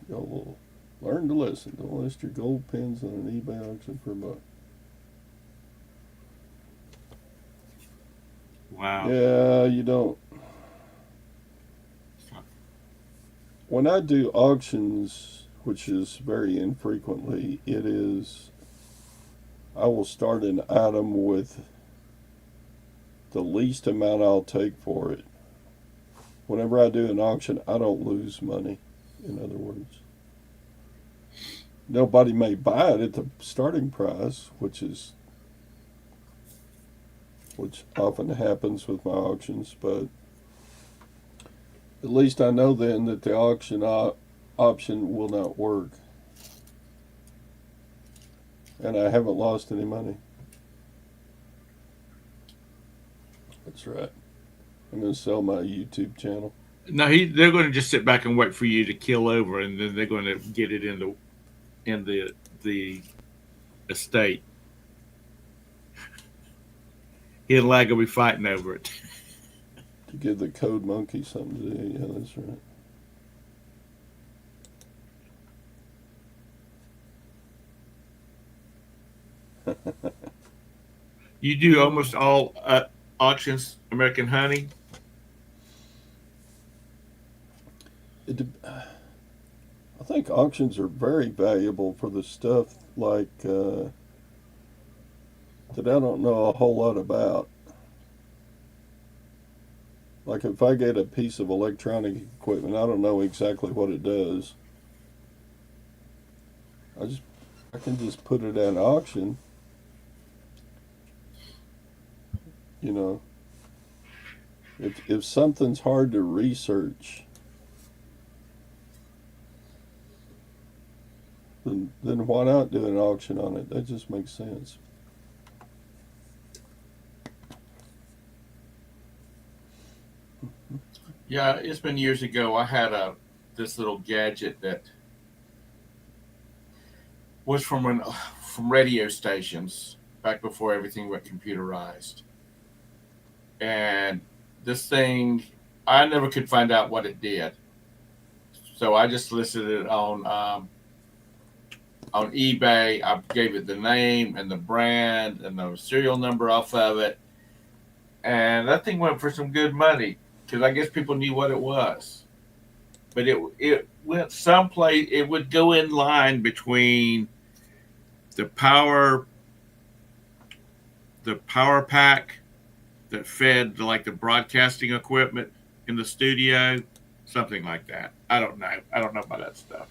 will learn to listen. Don't list your gold pins on an eBay auction for a buck. Wow. Yeah, you don't. When I do auctions, which is very infrequently, I will start an item with the least amount I'll take for it. Whenever I do an auction, I don't lose money, in other words. Nobody may buy it at the starting price, which often happens with my auctions, but at least I know then that the auction option will not work. And I haven't lost any money. That's right. I'm going to sell my YouTube channel. No, they're going to just sit back and wait for you to kill over, and then they're going to get it in the estate. He and Lag will be fighting over it. To give the code monkey something to do. Yeah, that's right. You do almost all auctions, American Honey? I think auctions are very valuable for the stuff like that I don't know a whole lot about. Like if I get a piece of electronic equipment, I don't know exactly what it does. I can just put it at an auction. You know, if something's hard to research, then why not do an auction on it? That just makes sense. Yeah, it's been years ago. I had this little gadget that was from radio stations back before everything went computerized. And this thing, I never could find out what it did. So I just listed it on eBay. I gave it the name and the brand and the serial number off of it. And that thing went for some good money because I guess people knew what it was. But it went someplace, it would go in line between the power pack that fed the broadcasting equipment in the studio, something like that. I don't know. I don't know about that stuff.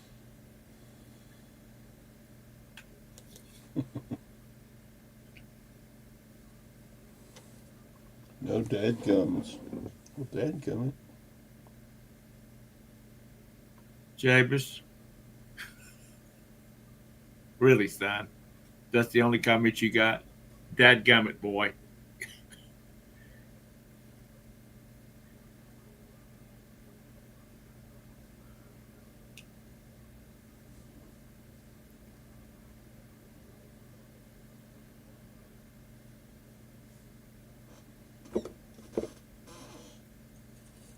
No dadgums. Well, dadgummit. Jabez. Really, son? That's the only comment you got? Dadgummit, boy.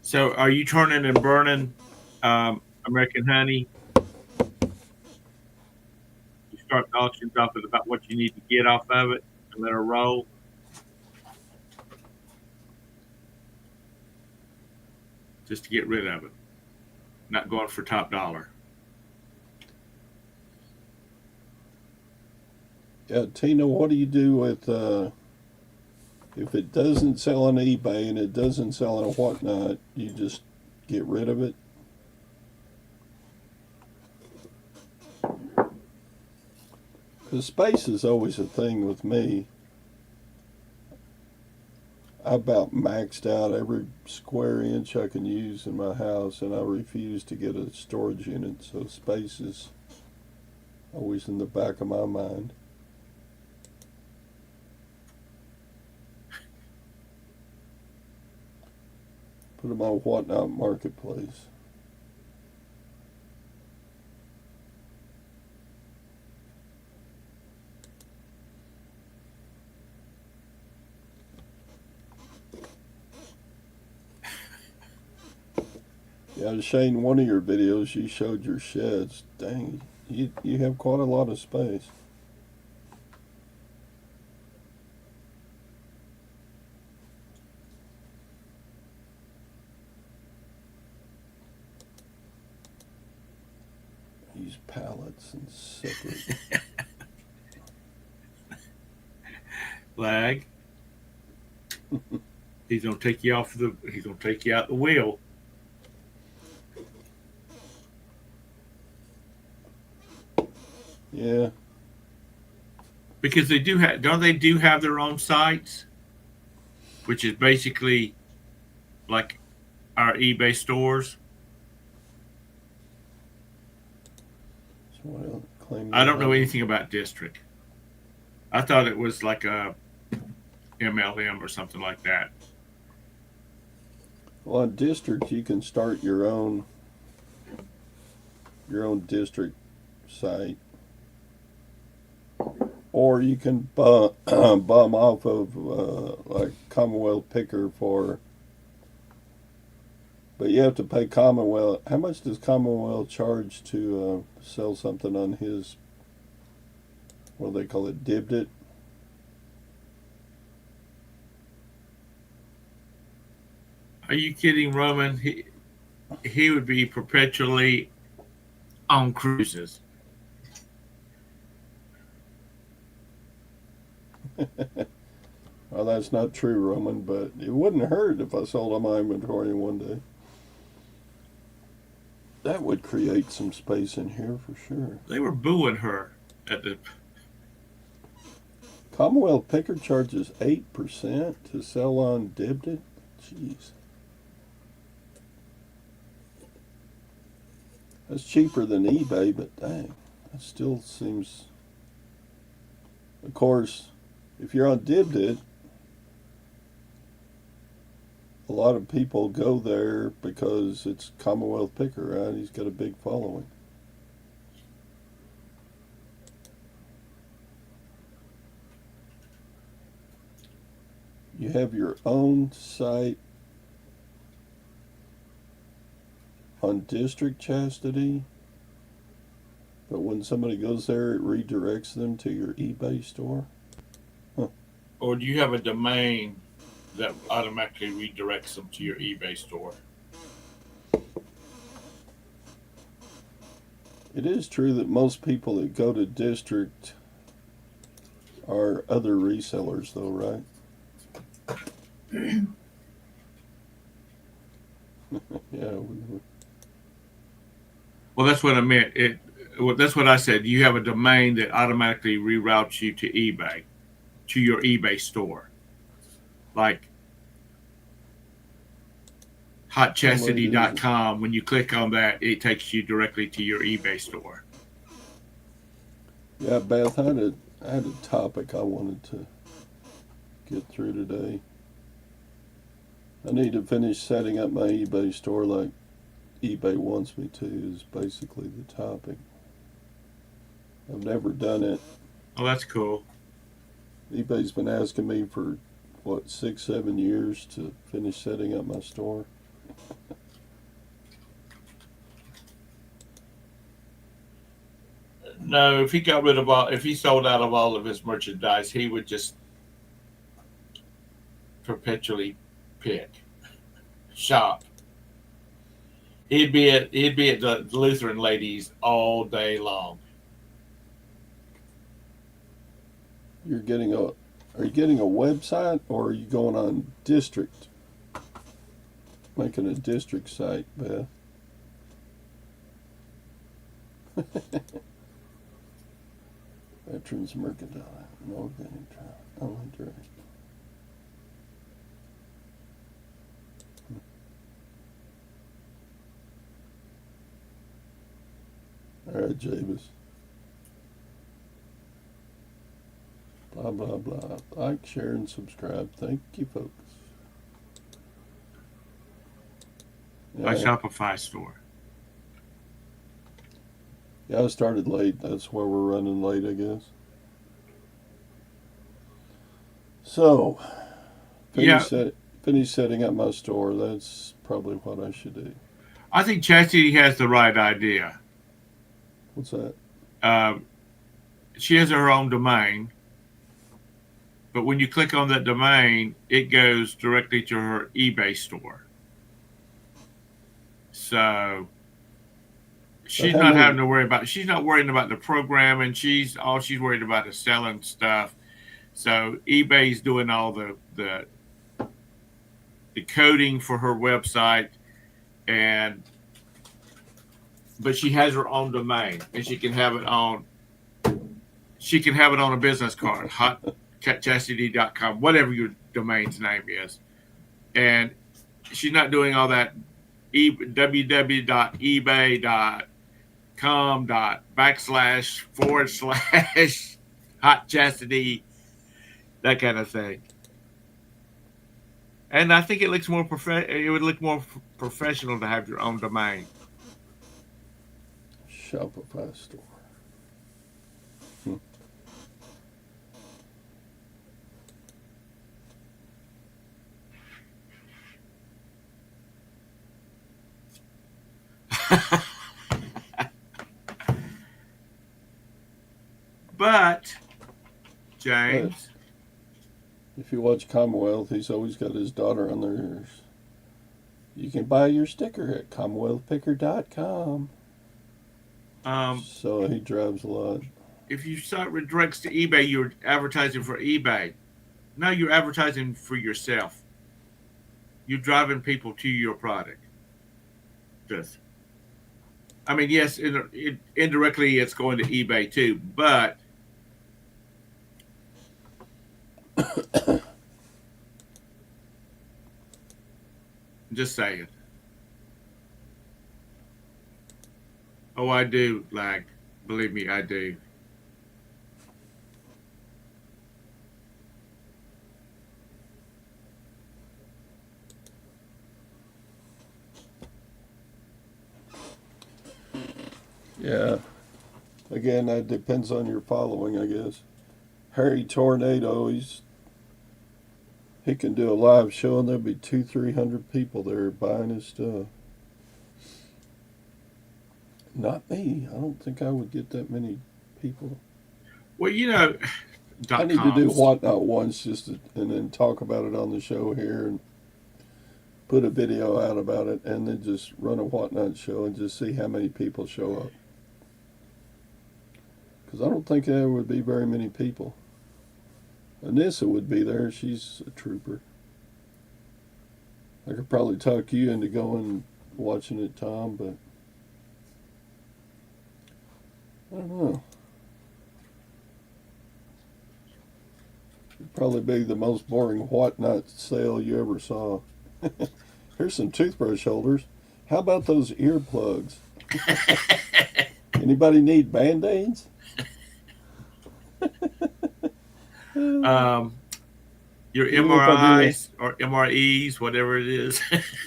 So, are you turning and burning American Honey? You start the auctions off at about what you need to get off of it and let her roll. Just to get rid of it, not going for top dollar. Yeah, Tina, what do you do with if it doesn't sell on eBay and it doesn't sell on whatnot? You just get rid of it. Because space is always a thing with me. I about maxed out every square inch I can use in my house, and I refuse to get a storage unit, so space is always in the back of my mind. Put them on Whatnot Marketplace. Yeah, Shane, one of your videos you showed your sheds. Dang, you have quite a lot of space. These pallets and separate. Lag. He's gonna take you off the. He's gonna take you out the wheel. Yeah. Because they do have. Don't they do have their own sites, which is basically like our eBay stores. So claim I don't know anything about District. I thought it was like a MLM or something like that. Well, on district you can start your own district site, or you can bum off of like Commonwealth Picker for. But you have to pay Commonwealth. How much does Commonwealth charge to sell something on his? What do they call it? Dibbed it. Are you kidding, Roman? He would be perpetually on cruises. Well, that's not true, Roman, but it wouldn't hurt if I sold on my inventory in one day. That would create some space in here for sure. They were booing her at the. Commonwealth Picker charges 8% to sell on Dibbed it. Jeez. That's cheaper than eBay, but dang, that still seems. Of course, if you're on Dibbed it, a lot of people go there because it's Commonwealth Picker, right? He's got a big following. You have your own site on District Chastity, but when somebody goes there, it redirects them to your eBay store. Huh. Or do you have a domain that automatically redirects them to your eBay store? It is true that most people that go to District are other resellers, though, right? Yeah. Well, that's what I meant. That's what I said. You have a domain that automatically reroutes you to eBay, to your eBay store. Like hotchastity.com, when you click on that, it takes you directly to your eBay store. Yeah, Beth, I had a topic I wanted to get through today. I need to finish setting up my eBay store like eBay wants me to, is basically the topic. I've never done it. Oh, that's cool. eBay's been asking me for, what, 6, 7 years to finish setting up my store. No, if he got rid of all, if he sold out of all of his merchandise, he would just perpetually pick, shop. He'd be at the Lutheran ladies all day long. You're getting a Are you getting a website or are you going on district? Making a district site, Beth. Veterans Mercantile. No organic trial. Only direct. All right, Javis. Blah, blah, blah. Like, share, and subscribe. Thank you, folks. My Yeah, Shopify store. yeah, I started late. That's why we're running late, I guess. So, Yeah, finish setting up my store. That's probably what I should do. I think Chastity has the right idea. What's that? Um, she has her own domain, but when you click on that domain, it goes directly to her eBay store. So But she's how not having many? to worry about. She's not worrying about the programming. She's worried about is selling stuff. So eBay's doing all the coding for her website, and but she has her own domain, and she can have it on. She can have it on a business card, hotchastity.com, whatever your domain's name is, and she's not doing all that www.ebay.com backslash forward slash hot chastity, that kind of thing. And I think it would look more professional to have your own domain. Shopify store. Hmm. But But James, if you watch Commonwealth, he's always got his daughter on there. You can buy your sticker at commonwealthpicker.com. um, So he drives a lot. if you start with directs to eBay, you're advertising for eBay. Now you're advertising for yourself. You're driving people to your product. Just, I mean, yes, indirectly it's going to eBay too, but just saying. Oh, I do lag. Believe me, I do. Yeah. Again, that depends on your following, I guess. Harry Tornado, he can do a live show and there'll be 300 people there buying his stuff. Not me. I don't think I would get that many people. Well, I dot need to do coms. whatnot once and then talk about it on the show here and put a video out about it and then just run a whatnot show and just see how many people show up. Because I don't think there would be very many people. Anissa would be there. She's a trooper. I could probably talk you into going watching it, Tom, but I don't know. It'd probably be the most boring whatnot sale you ever saw. Here's some toothbrush holders. How about those earplugs? Anybody need band-aids? um, your Even if I do MRIs or MREs, whatever it is.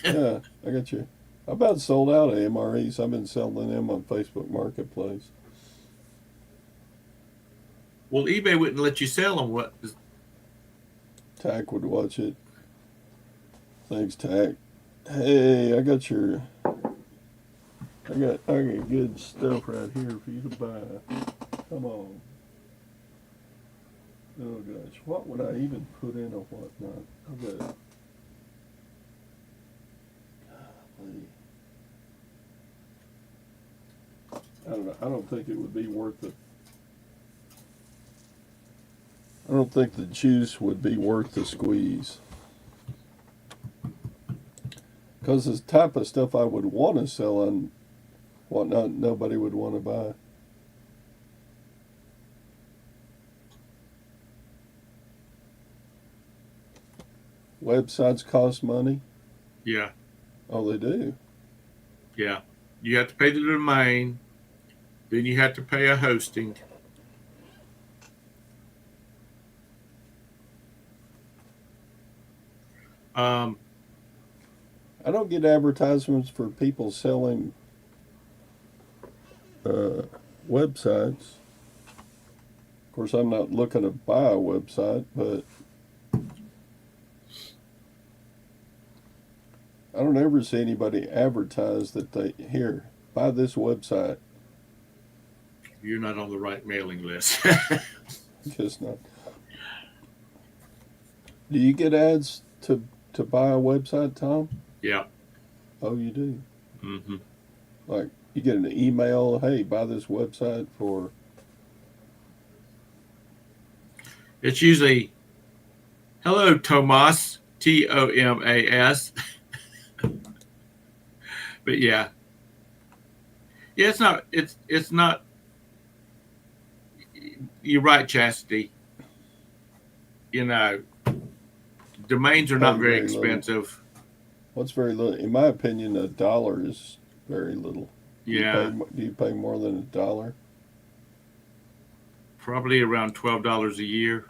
Yeah, I got you. I about sold out of MREs. I've been selling them on Facebook Marketplace. Well, eBay wouldn't let you sell them. What? Tack would watch it. Thanks, Tack. Hey, I got good stuff right here for you to buy. Come on. Oh gosh, what would I even put in or what not? I got. I don't know. I don't think it would be worth it. I don't think the juice would be worth the squeeze. Because the type of stuff I would want to sell and whatnot, nobody would want to buy. Websites cost money. Yeah, Oh, they do. yeah. You have to pay the domain, then you have to pay a hosting. Um, I don't get advertisements for people selling uh, websites. Of course, I'm not looking to buy a website, but I don't ever see anybody advertise that they here buy this website. you're not on the right mailing list. Just not. Do you get ads to buy a website, Tom? Yeah. Oh, you do. Hmm. Like you get an email, hey, buy this website for. It's usually, hello, Tomas, Tomas. But yeah, yeah. It's not. You're right, Chastity. You know, domains are Pay not very very little. expensive. What's very little? In my opinion, $1 is very little. Yeah, Do you pay more than $1? probably around $12 a year.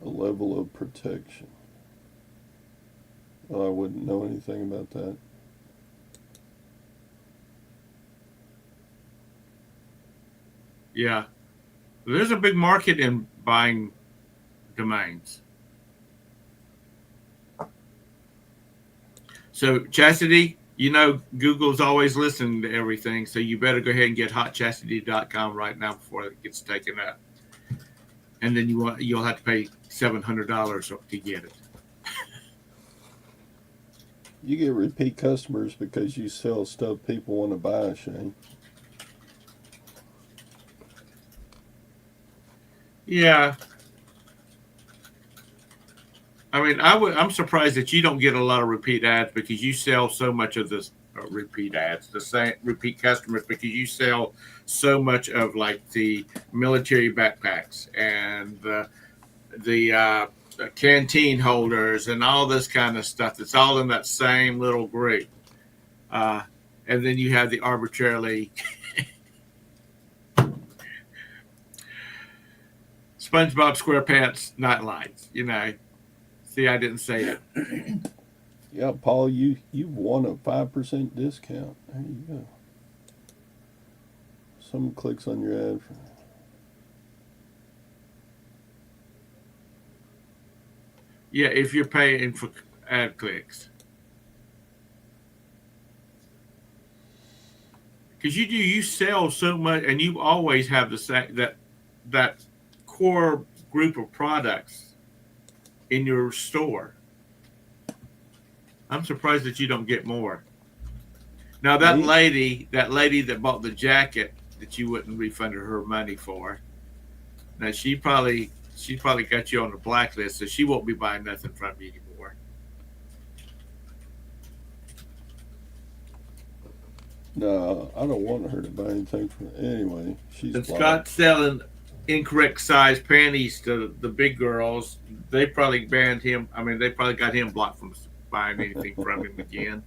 A level of protection. Well, I wouldn't know anything about that. Yeah, there's a big market in buying domains. So Chastity, Google's always listening to everything, so you better go ahead and get hotchastity.com right now before it gets taken up. And then you'll have to pay $700 to get it. You get repeat customers because you sell stuff people want to buy, Shane. Yeah, I mean, I'm surprised that you don't get a lot of repeat ads because you sell so much of this repeat ads, the same repeat customers because you sell so much of like the military backpacks and the canteen holders and all this kind of stuff. It's all in that same little group. Uh, and then you have the arbitrarily SpongeBob SquarePants nightlights. See, I didn't say it. Yeah, Paul, you've won a 5% discount. There you go. Someone clicks on your ad for. Yeah, if you're paying for ad clicks. Because you sell so much and you always have the same that core group of products in your store. I'm surprised that you don't get more. Now Me? that lady that bought the jacket that you wouldn't refund her money for. Now she probably got you on the blacklist, so she won't be buying nothing from you anymore. No, I don't want her to buy anything from. Anyway, she's And blocked. Scott's selling incorrect size panties to the big girls. They probably banned him. I mean, they probably got him blocked from buying anything from him again.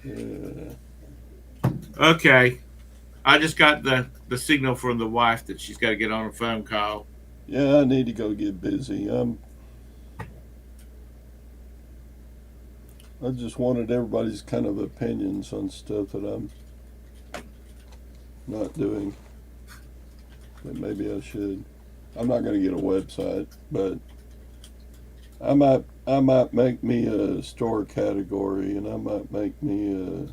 Yeah. Okay, I just got the signal from the wife that she's got to get on a phone call. Yeah, I need to go get busy. I just wanted everybody's kind of opinions on stuff that I'm not doing. But maybe I should. I'm not going to get a website, but I might make me a store category, and I might make me a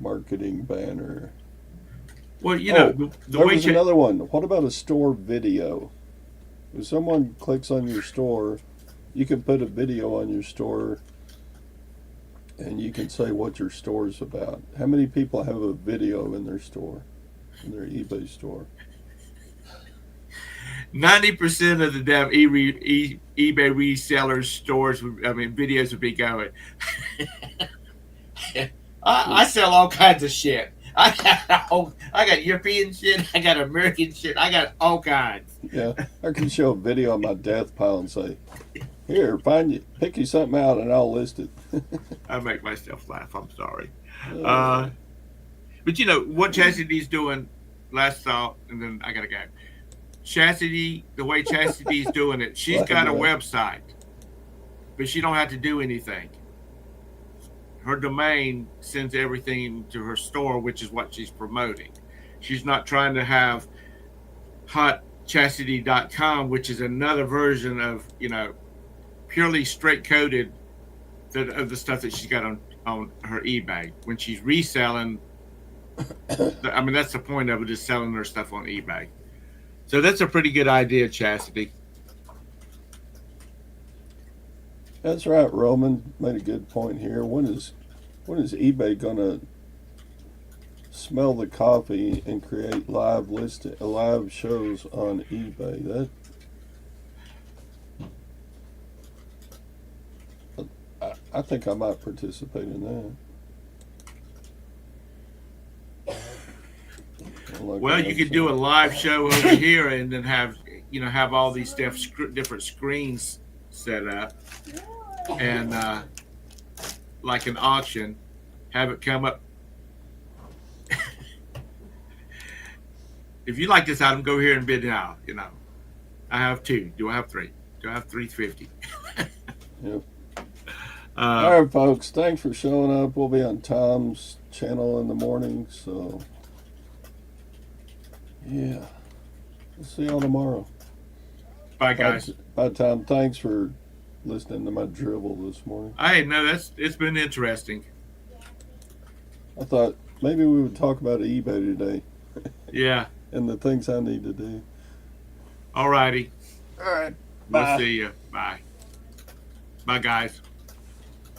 marketing banner. Well, you know, Oh, the there way was another one. What about a store video? If someone clicks on your store, you can put a video on your store, and you can say what your store's about. How many people have a video in their store, in their eBay store? 90% of the damn eBay resellers stores, I mean, videos would be going. I Well, sell all kinds of shit. I got European shit. I got American shit. I got all kinds. yeah, I can show a video on my death pile and say, "Here, pick you something out, and I'll list it." I make myself laugh. I'm sorry. uh, Uh, but you know what Chastity's doing last thought, and then I gotta go. Chastity, the way Chastity's doing it, she's like got a that. website, but she don't have to do anything. Her domain sends everything to her store, which is what she's promoting. She's not trying to have hotchastity.com, which is another version of, purely straight coded of the stuff that she's got on her eBay. When she's reselling, I mean, that's the point of it, is selling her stuff on eBay. So that's a pretty good idea, Chastity. That's right. Roman made a good point here. When is eBay gonna smell the coffee and create live shows on eBay? I think I might participate in that. Well, you could do a live show over here, and then have all these different screens set up, and like an auction, have it come up. If you like this item, go here and bid now. I have two. Do I have three? Do I have 350? Yep. Uh, All right, folks. Thanks for showing up. We'll be on Tom's channel in the morning. So, yeah. We'll see y'all tomorrow. Bye, guys. Bye, Tom. Thanks for listening to my dribble this morning. I know it's been interesting. I thought maybe we would talk about eBay today Yeah. and the things I need to do. All righty. All right. We'll Bye. see you. Bye. Bye, guys.